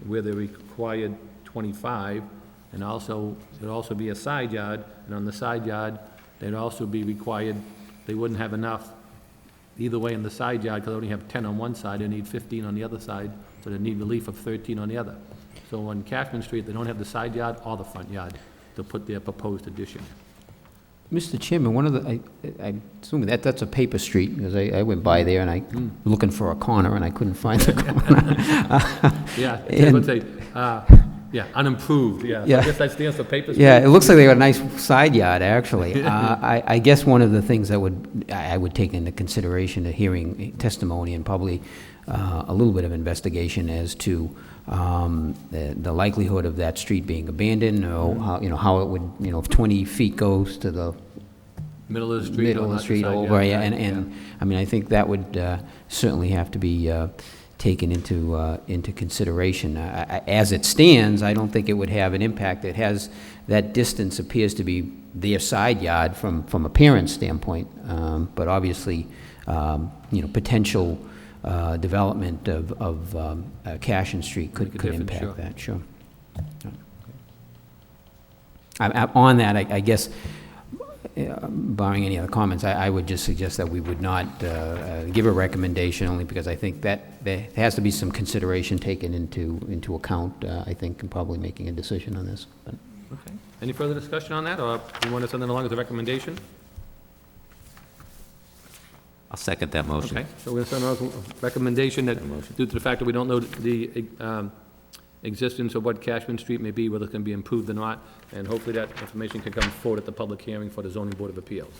where they're required 25, and also, there'd also be a side yard, and on the side yard, they'd also be required, they wouldn't have enough either way in the side yard, because they only have 10 on one side, they need 15 on the other side, so they need relief of 13 on the other. So on Cashman Street, they don't have the side yard or the front yard to put their proposed addition. Mr. Chairman, one of the, I'm assuming that's a paper street, because I went by there and I was looking for a corner and I couldn't find the corner. Yeah, And- let's say, yeah, unimproved, yeah. So Yeah. I guess that stands for paper street. Yeah, it looks like they got a nice side yard, actually. I guess one of the things that I would take into consideration, a hearing testimony and probably a little bit of investigation as to the likelihood of that street being abandoned, or how it would, if 20 feet goes to the Middle of the street. middle of the street over, yeah, and I mean, I think that would certainly have to be taken into consideration. As it stands, I don't think it would have an impact. It has, that distance appears to be their side yard from a parent's standpoint, but obviously, potential development of Cashin Street could difference, impact sure. that, sure. On that, I guess, barring any other comments, I would just suggest that we would not give a recommendation, only because I think that there has to be some consideration taken into account, I think, in probably making a decision on this. But Okay. Any further discussion on that, or you want to send it along as a recommendation? I'll second that motion. Okay, so we're going to send out a recommendation that, due to the fact that we don't know the existence of what Cashman Street may be, whether it's going to be improved or not, and hopefully that information can come forward at the public hearing for the zoning board of appeals.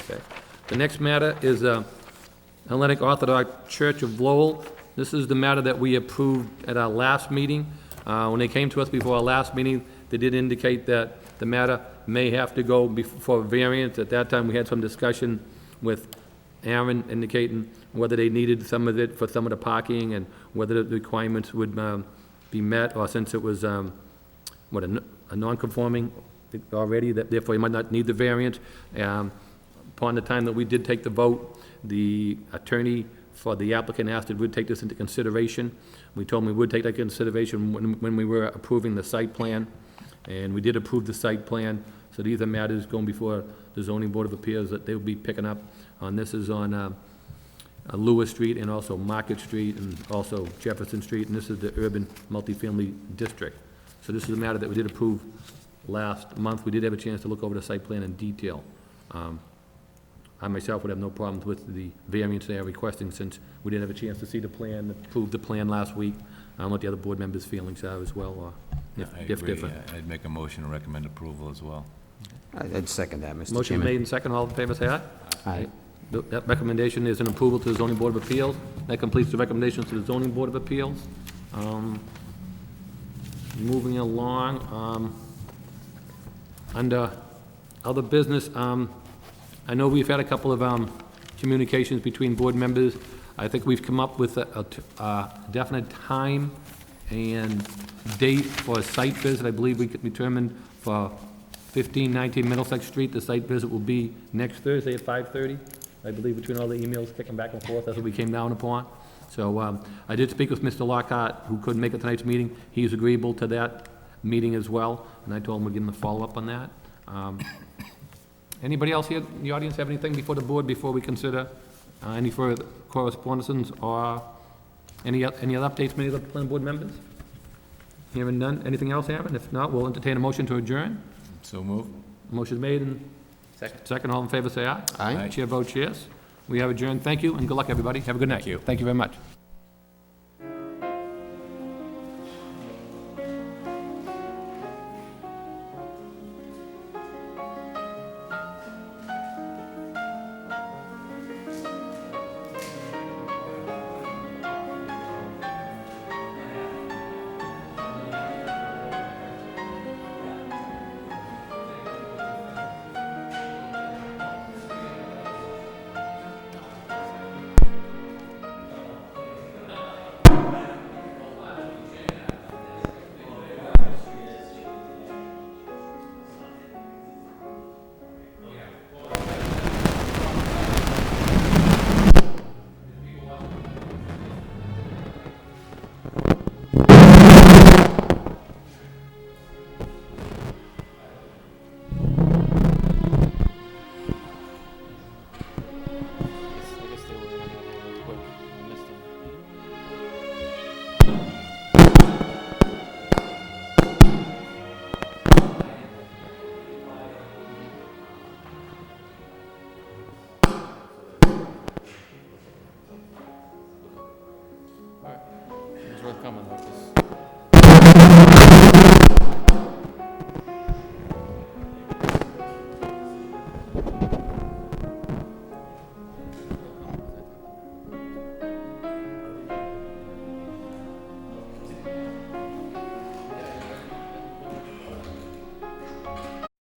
Okay. The next matter is Hellenic Orthodox Church of Lowell. This is the matter that we approved at our last meeting. When they came to us before our last meeting, they did indicate that the matter may have to go before variance. At that time, we had some discussion with Aaron indicating whether they needed some of it for some of the parking and whether the requirements would be met, or since it was, a non-conforming already, that therefore you might not need the variance. Upon the time that we did take the vote, the attorney for the applicant asked if we'd take this into consideration. We told him we would take that into consideration when we were approving the site plan, and we did approve the site plan. So these are matters going before the zoning board of appeals that they'll be picking up on. This is on Lewis Street and also Market Street and also Jefferson Street, and this is the urban multifamily district. So this is a matter that we did approve last month. We did have a chance to look over the site plan in detail. I myself would have no problems with the variance they are requesting, since we didn't have a chance to see the plan, approve the plan last week. I don't know what the other board members' feelings are as well, or if different. I'd make a motion to recommend approval as well. I'd second that, Mr. Chairman. Motion made and second. All in favor, say aye. Aye. That recommendation is an approval to the zoning board of appeals. That completes the recommendations to the zoning board of appeals. Moving along, under other business, I know we've had a couple of communications between board members. I think we've come up with a definite time and date for a site visit. I believe we could determine for 1519 Middlesex Street. The site visit will be next Thursday at 5:30. I believe between all the emails kicking back and forth, that's what we came down upon. So I did speak with Mr. Lockhart, who couldn't make it tonight's meeting. He's agreeable to that meeting as well, and I told him we'd give him a follow-up on that. Anybody else here in the audience have anything before the board before we consider any further correspondence or any other updates made of the planning board members? Hearing none. Anything else, Aaron? If not, we'll entertain a motion to adjourn. So move. Motion's made and second. All in favor, say aye. Aye. Chair votes yes. We have adjourned. Thank you, and good luck, everybody. Have a good night. Thank you. Thank you very much.